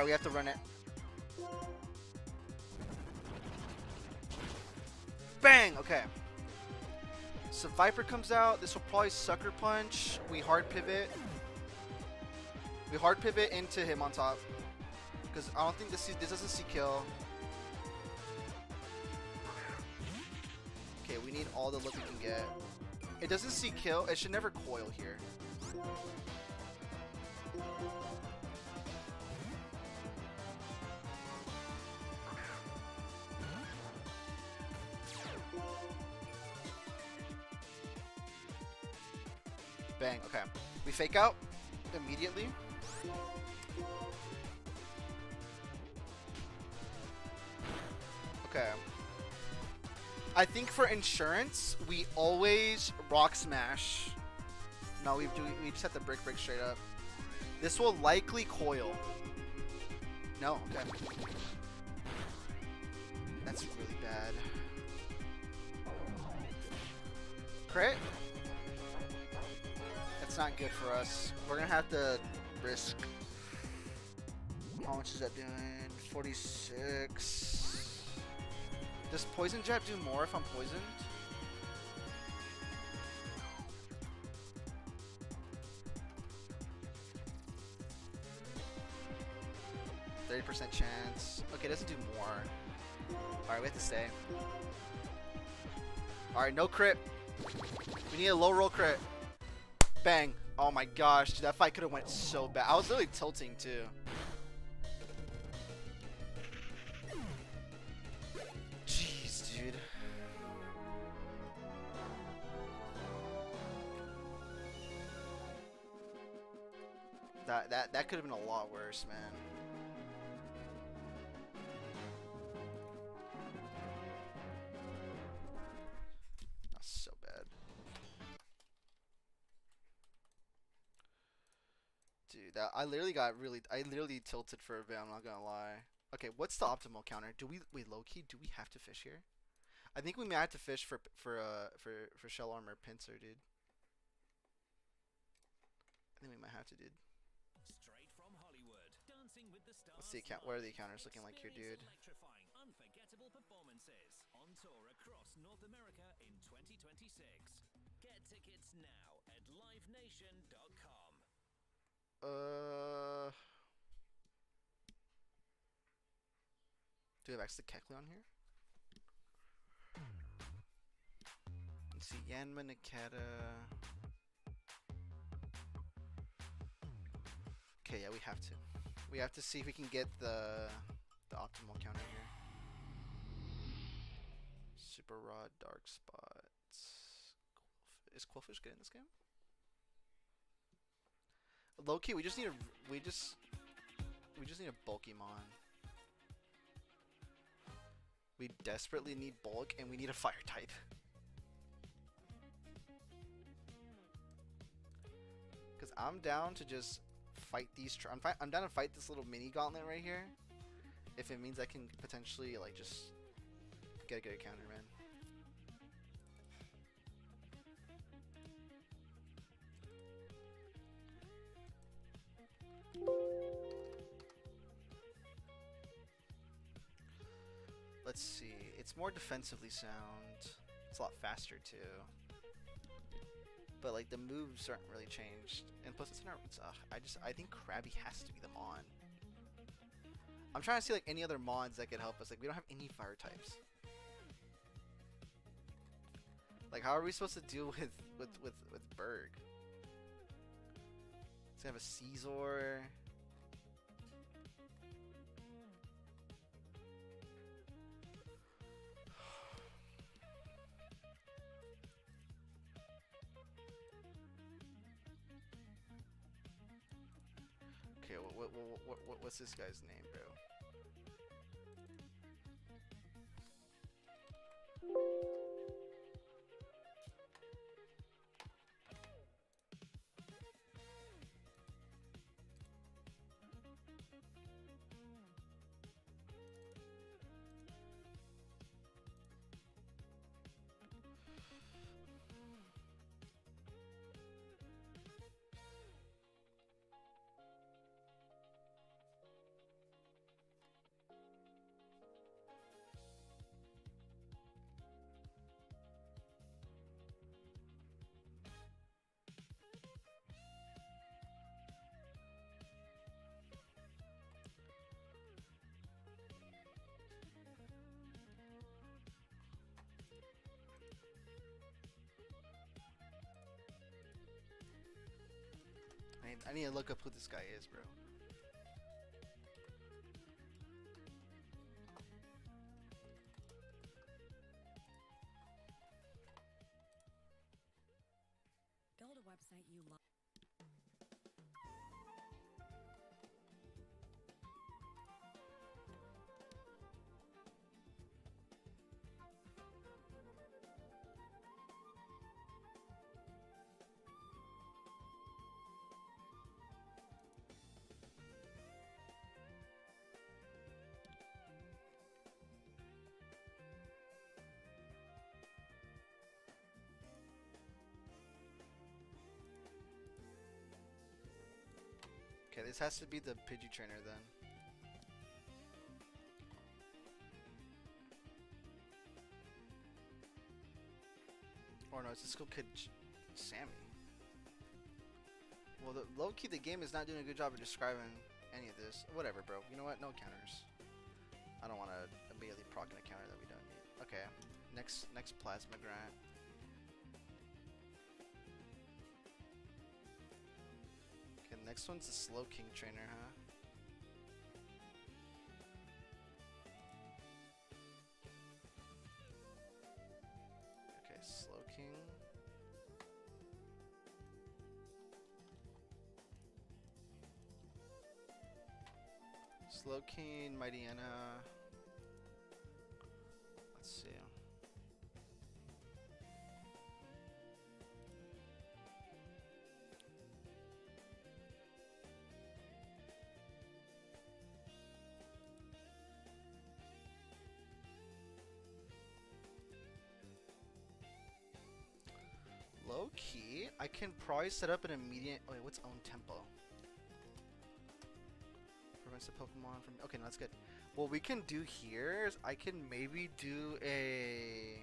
we have to run it. Bang! Okay. So Viper comes out. This will probably Sucker Punch. We hard pivot. We hard pivot into him on top. Because I don't think this doesn't see kill. Okay, we need all the look we can get. It doesn't see kill. It should never coil here. Bang, okay. We fake out immediately. Okay. I think for insurance, we always Rock Smash No, we just have to brick straight up. This will likely coil. No, okay. That's really bad. Crit? That's not good for us. We're gonna have to risk. How much is that doing? 46. Does poison jab do more if I'm poisoned? 30% chance. Okay, it doesn't do more. Alright, we have to stay. Alright, no crit. We need a low roll crit. Bang. Oh my gosh, dude, that fight could have went so bad. I was literally tilting too. Jeez, dude. That could have been a lot worse, man. That's so bad. Dude, I literally tilted for a bit, I'm not gonna lie. Okay, what's the optimal counter? Wait, low-key, do we have to fish here? I think we might have to fish for shell armor pincer, dude. I think we might have to, dude. Straight from Hollywood, Dancing with the Stars. What's the account? What are the encounters looking like here, dude? Electrifying, unforgettable performances on tour across North America in 2026. Get tickets now at livenation.com. Do we have access to Keckley on here? Let's see, Yanma, Niketa. Okay, yeah, we have to. We have to see if we can get the optimal counter here. Super Rod, Dark Spots. Is Quillfish good in this game? Low key, we just need a bulky mon. We desperately need bulk, and we need a fire type. Cause I'm down to just fight these. I'm down to fight this little mini gauntlet right here. If it means I can potentially like just get a good counter, man. Let's see. It's more defensively sound. It's a lot faster too. But like the moves aren't really changed, and plus it's not. I think Krabby has to be the Mon. I'm trying to see like any other Mons that could help us. Like we don't have any fire types. Like how are we supposed to deal with Berg? It's gonna have a Caesar. Okay, what's this guy's name, bro? I need to look up who this guy is, bro. Build a website you love. this has to be the Pidgey trainer then. Or no, it's the Skull Kid Sammy. Well, low-key, the game is not doing a good job of describing any of this. Whatever, bro. You know what? No counters. I don't want to immediately proc in a counter that we don't need. Okay. Next Plasma Grant. Okay, next one's the Slow King trainer, huh? Okay, Slow King. Slow King, Mighty Anna. Let's see. Low key, I can probably set up an immediate. Wait, what's own tempo? Prevents the Pokemon from. Okay, no, that's good. What we can do here is I can maybe do a.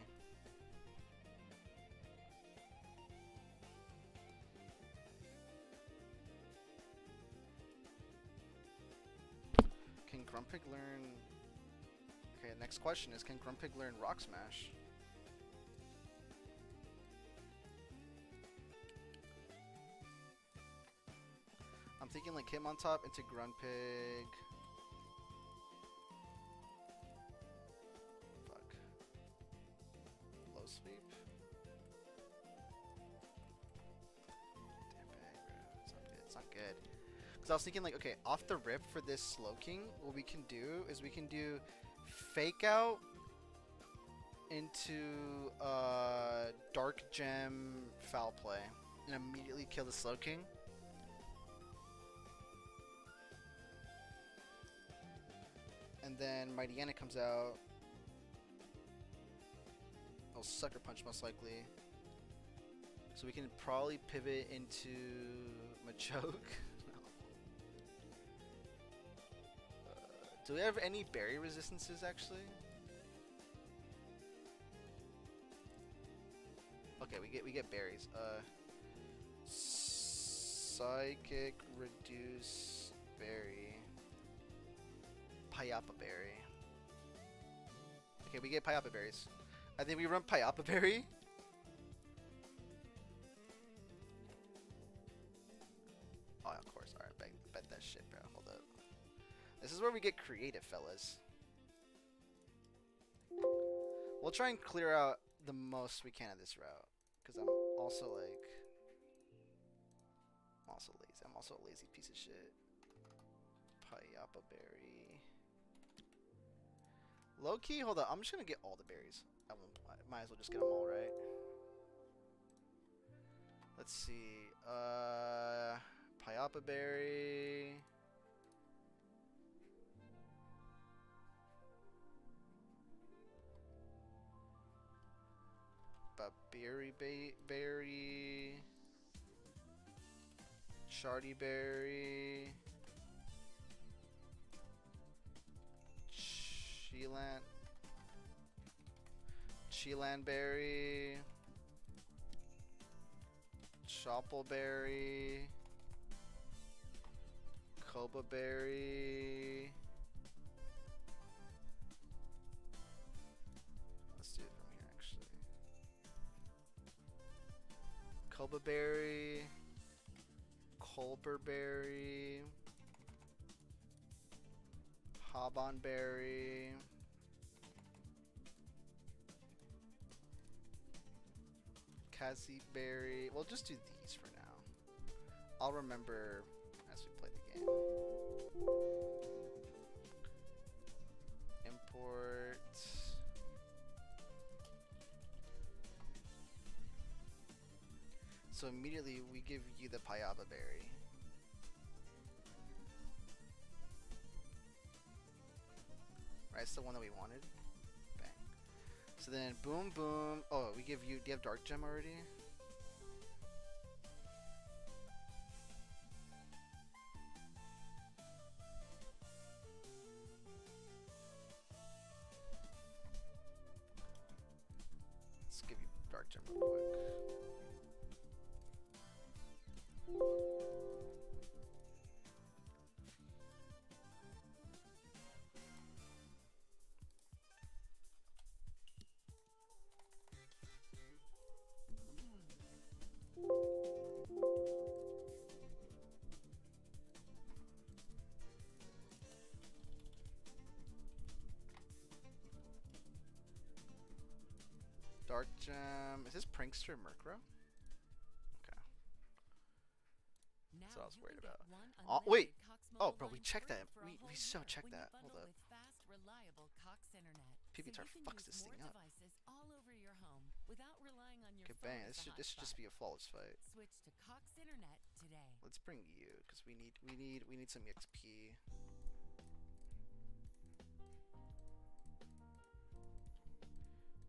Can Grumpig learn? Okay, next question is, can Grumpig learn Rock Smash? I'm thinking like Hitmontop into Grumpig. Fuck. Low sweep. Damn bag, bro. It's not good. It's not good. Because I was thinking like, okay, off the rip for this Slowking, what we can do is we can do Fake Out into Dark Gem Foul Play and immediately kill the Slowking. And then Mighty Anna comes out. I'll Sucker Punch most likely. So we can probably pivot into Machoke. No. Do we have any berry resistances actually? Okay, we get berries. Psychic reduce berry. Payapa berry. Okay, we get Payapa berries. I think we run Payapa berry. Oh, of course. Alright, bet that shit, bro. Hold up. This is where we get creative, fellas. We'll try and clear out the most we can of this route. Because I'm also like... I'm also lazy. I'm also a lazy piece of shit. Payapa berry. Low key, hold up. I'm just gonna get all the berries. I might as well just get them all, right? Let's see. Payapa berry. Berry. Shardy berry. Cheelan berry, Choppleberry, Koba berry. Let's do it from here actually. Koba berry, Colbur berry, Habon berry. Cassie berry. We'll just do these for now. I'll remember as we play the game. Import. So immediately we give you the Payaba berry. Right, it's the one that we wanted. Bang. So then, boom, boom. Oh, we give you. Do you have Dark Gem already? Dark Gem real quick. Dark Gem. Is this Prankster Murkrow? Okay. That's what I was worried about. Oh, wait. Oh, bro, we checked that. We so checked that. Hold up. PBTAR fucks this thing up. Okay, bang. This should just be a flawless fight. Switch to Cox Internet today. Let's bring you, because we need some XP.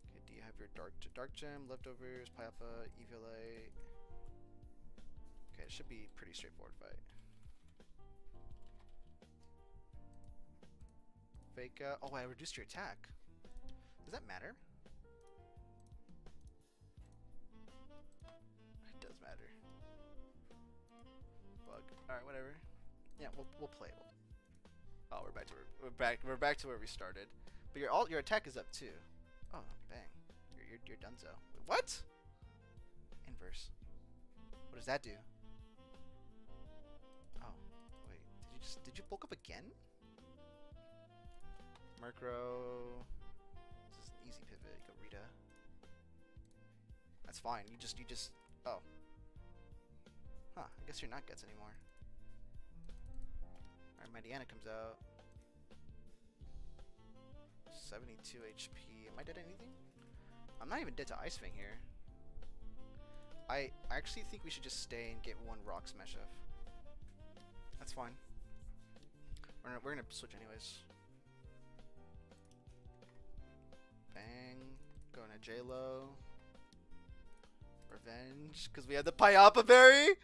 Okay, do you have your dark gem, leftovers, Pyappa, Eviolite? Okay, it should be a pretty straightforward fight. Fake out. Oh, I reduced your attack. Does that matter? It does matter. Bug. All right, whatever. Yeah, we'll play. Oh, we're back to where we started. But your attack is up too. Oh, bang. You're donezo. Wait, what? Inverse. What does that do? Oh, wait. Did you bulk up again? Murkrow. This is an easy pivot. Go Rita. That's fine. You just. Oh. Huh. I guess you're not Guts anymore. Alright, my Deanna comes out. 72 HP. Am I dead anything? I'm not even dead to Ice Fang here. I actually think we should just stay and get one Rock Smash F. That's fine. We're gonna switch anyways. Bang. Going to J-Lo. Revenge. Because we have the Pyappa Berry.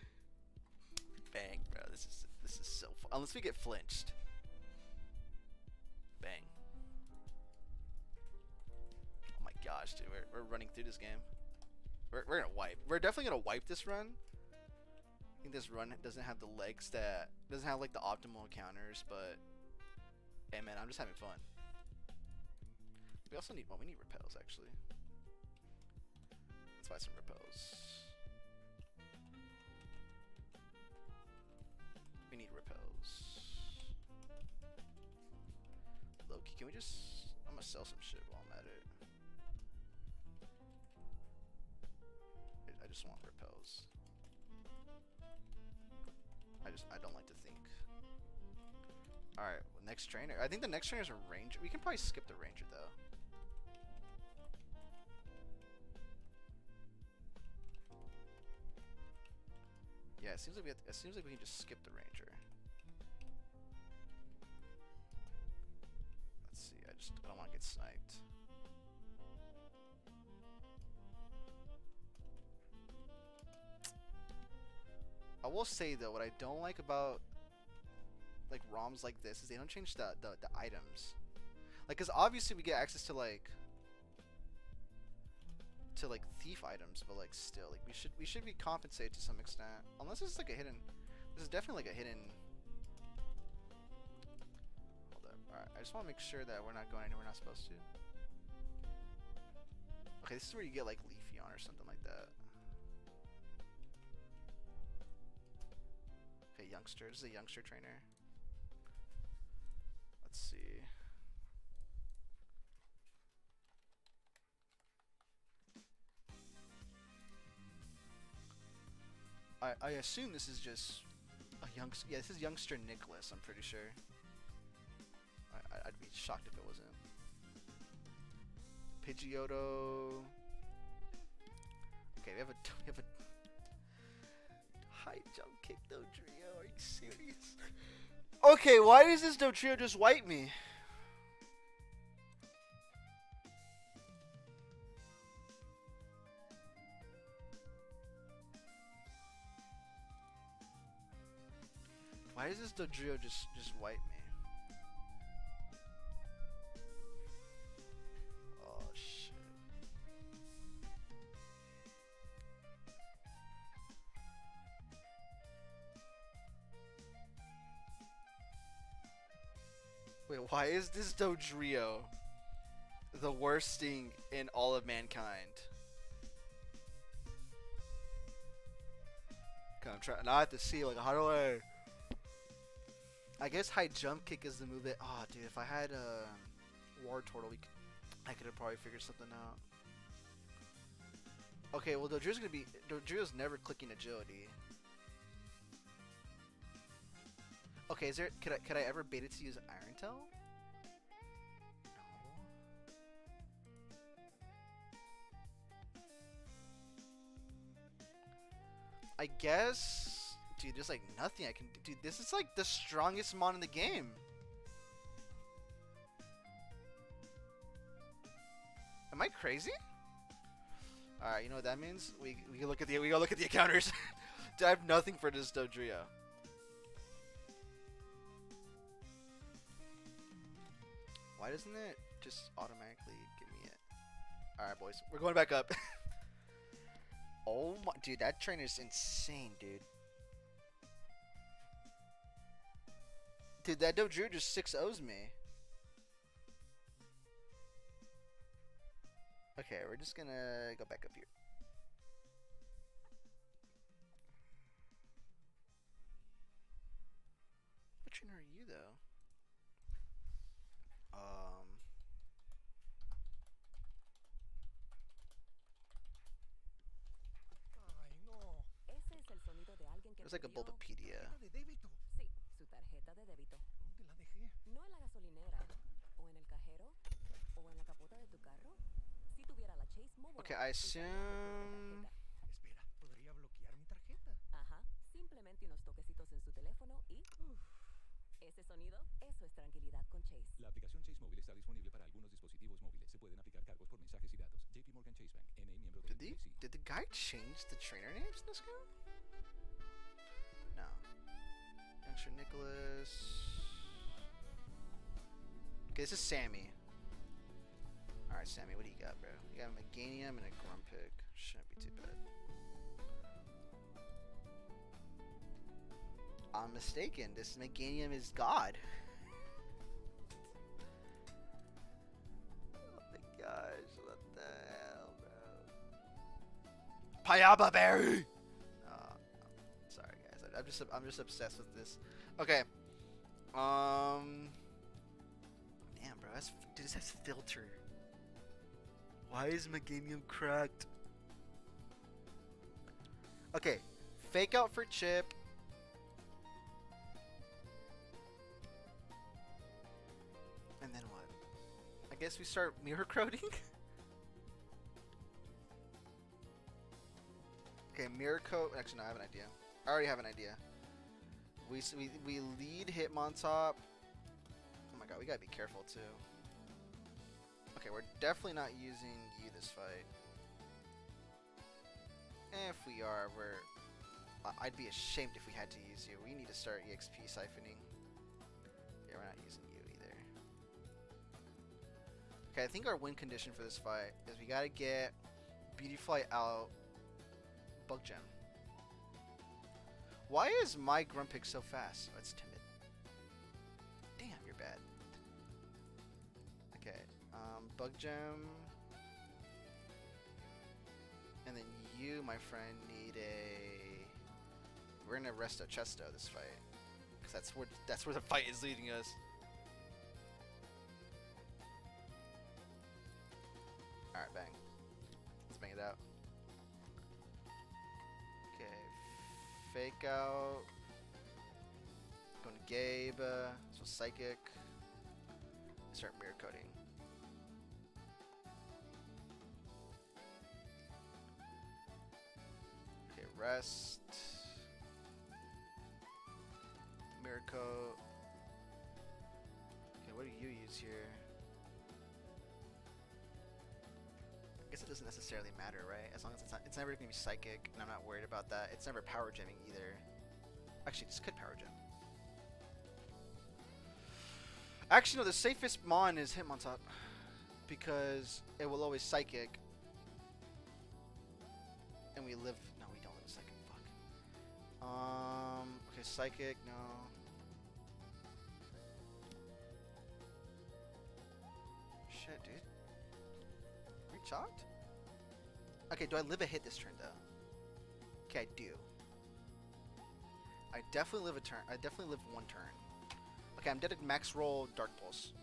Bang, bro. This is so fun. Unless we get flinched. Bang. Oh my gosh, dude. We're running through this game. We're gonna wipe. We're definitely gonna wipe this run. I think this run doesn't have the legs that doesn't have like the optimal counters, but hey man, I'm just having fun. We also need we need repels actually. Let's buy some repels. We need repels. Loki, can we just? I'm gonna sell some shit while I'm at it. I just want repels. I don't like to think. Alright, well, next trainer. I think the next trainer is a ranger. We can probably skip the ranger though. Yeah, it seems like we can just skip the ranger. Let's see. I don't want to get sniped. I will say though, what I don't like about like ROMs like this is they don't change the items. Like, cause obviously we get access to like thief items, but like still, like we should be compensated to some extent. Unless this is like a hidden. This is definitely like a hidden. Hold up. All right. I just want to make sure that we're not going anywhere we're not supposed to. Okay, this is where you get like Leafeon or something like that. Okay, youngster. This is a youngster trainer. Let's see. I assume this is just a youngster. Yeah, this is youngster Nicholas. I'm pretty sure. I'd be shocked if it wasn't. Pidgeotto. Okay, we have a high jump kick Dodrio. Are you serious? Okay, why does this Dodrio just wipe me? Why does this Dodrio just wipe me? Oh shit. Why is this Dodrio the worst thing in all of mankind? Okay, I'm trying. Now I have to see, like, how do I guess high jump kick is the move that. Oh, dude, if I had War Turtle, I could have probably figured something out. Okay, well, Dodrio's never clicking agility. Okay, could I ever bait it to use Iron Tail? I guess, dude, there's like nothing I can do. Dude, this is like the strongest mon in the game. Am I crazy? All right, you know what that means? We go look at the encounters. Dude, I have nothing for this Dodrio. Why doesn't it just automatically give me it? All right, boys, we're going back up. Oh my, dude, that trainer is insane, dude. Dude, that Dodrio just 6-0s me. Okay, we're just gonna go back up here. What trainer are you, though? Ay, no. Ese es el sonido de alguien que There's like a perdió. Bulbapedia. Tarjeta de débito. Sí, su tarjeta de débito. ¿Dónde la dejé? No en la gasolinera, o en el cajero, o en la capota de tu carro. Si tuviera la Chase Mobile Okay, app, I usaría el botón de assume. tarjeta. Espera, ¿podría bloquear mi tarjeta? Ajá, simplemente unos toquecitos en su teléfono y... Ese sonido, eso es tranquilidad con Chase. La aplicación Chase Móvil está disponible para algunos dispositivos móviles. Se pueden aplicar cargos por mensajes y datos. JP Morgan Chase Bank, N.A. miembro del FDIC. Did the guy change the trainer names in this game? No. Youngster Nicholas. Okay, this is Sammy. Alright, Sammy, what do you got, bro? You got a Meganium and a Grumpig. Shouldn't be too bad. I'm mistaken. This Meganium is God. Oh my gosh, what the hell, bro? Payaba Berry! Sorry guys, I'm just obsessed with this. Okay. Damn, bro, dude, this has filter. Why is Meganium cracked? Okay, fake out for Chip. And then what? I guess we start mirror coding? Okay, mirror code. Actually, no, I have an idea. I already have an idea. We lead Hitmontop. Oh my god, we gotta be careful too. Okay, we're definitely not using you this fight. If we are, I'd be ashamed if we had to use you. We need to start EXP siphoning. Yeah, we're not using you either. Okay, I think our win condition for this fight is we gotta get Beautyfly out, Bug Gem. Why is my Grumpig so fast? Oh, it's timid. Damn, you're bad. Okay, Bug Gem. And then you, my friend, need a... We're gonna rest a Chesto this fight. Because that's where the fight is leading us. Alright, bang. Let's bang it out. Okay. Fake out. Going to Gabe. So Psychic. Start mirror coding. Okay, rest. Mirror code. Okay, what do you use here? I guess it doesn't necessarily matter, right? As long as it's never gonna be psychic, and I'm not worried about that. It's never power gemming either. Actually, this could power gem. Actually, no. The safest mon is Hitmontop because it will always psychic, and we live. No, we don't live psychic. Fuck. Okay, psychic. No. Shit, dude. We chalked? Okay, do I live a hit this turn, though? Okay, I do. I definitely live a turn. I definitely live one turn. Okay, I'm dead at max roll Dark Pulse.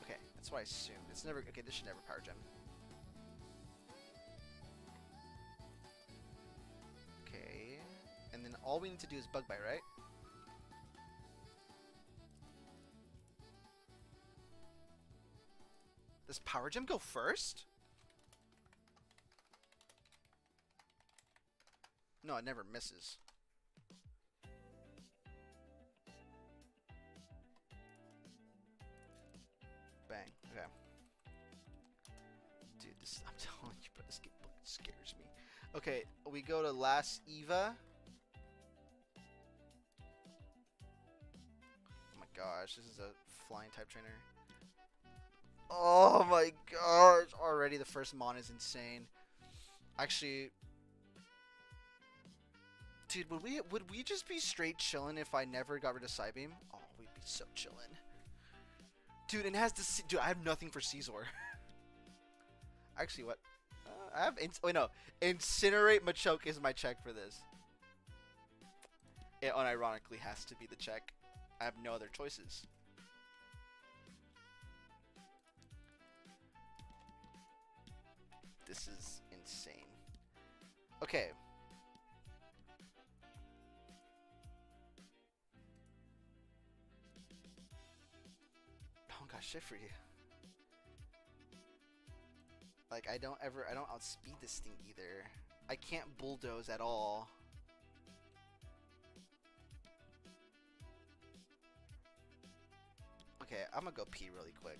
Okay, that's what I assumed. It's never... Okay, this should never power gem. Okay. And then all we need to do is Bug Bite, right? Does Power Gem go first? No, it never misses. Bang. Okay. Dude, this I'm telling you, bro, this game scares me. Okay, we go to last Eva. Oh my gosh, this is a flying type trainer. Oh my gosh, already the first mon is insane. Actually, dude, would we just be straight chilling if I never got rid of Psybeam? Oh, we'd be so chilling. Dude, and it has this. Dude, I have nothing for Caesar. Actually, what? I have. Wait, no. Incinerate Machoke is my check for this. It unironically has to be the check. I have no other choices. This is insane. Okay. I don't got shit for you. Like, I don't outspeed this thing either. I can't bulldoze at all. Okay, I'm gonna go pee really quick.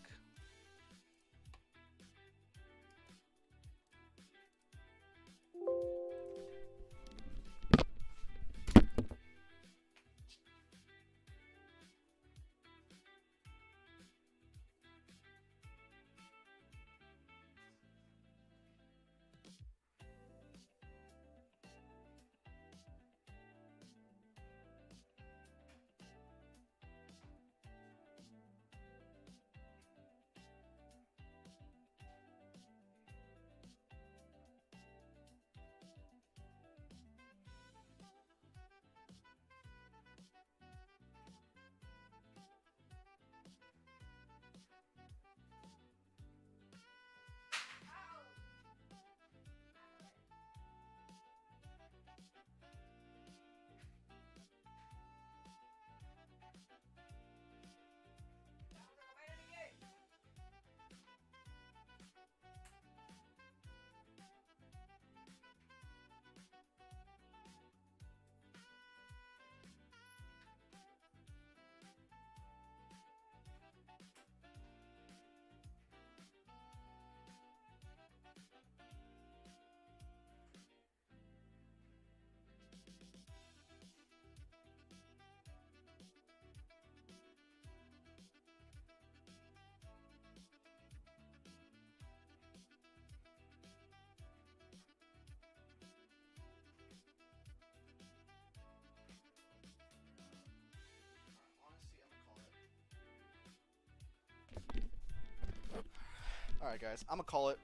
Alright guys, I'm gonna call it.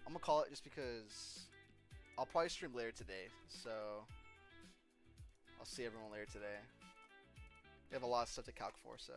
I'm gonna call it just because I'll probably stream later today, so I'll see everyone later today. We have a lot of stuff to calc for, so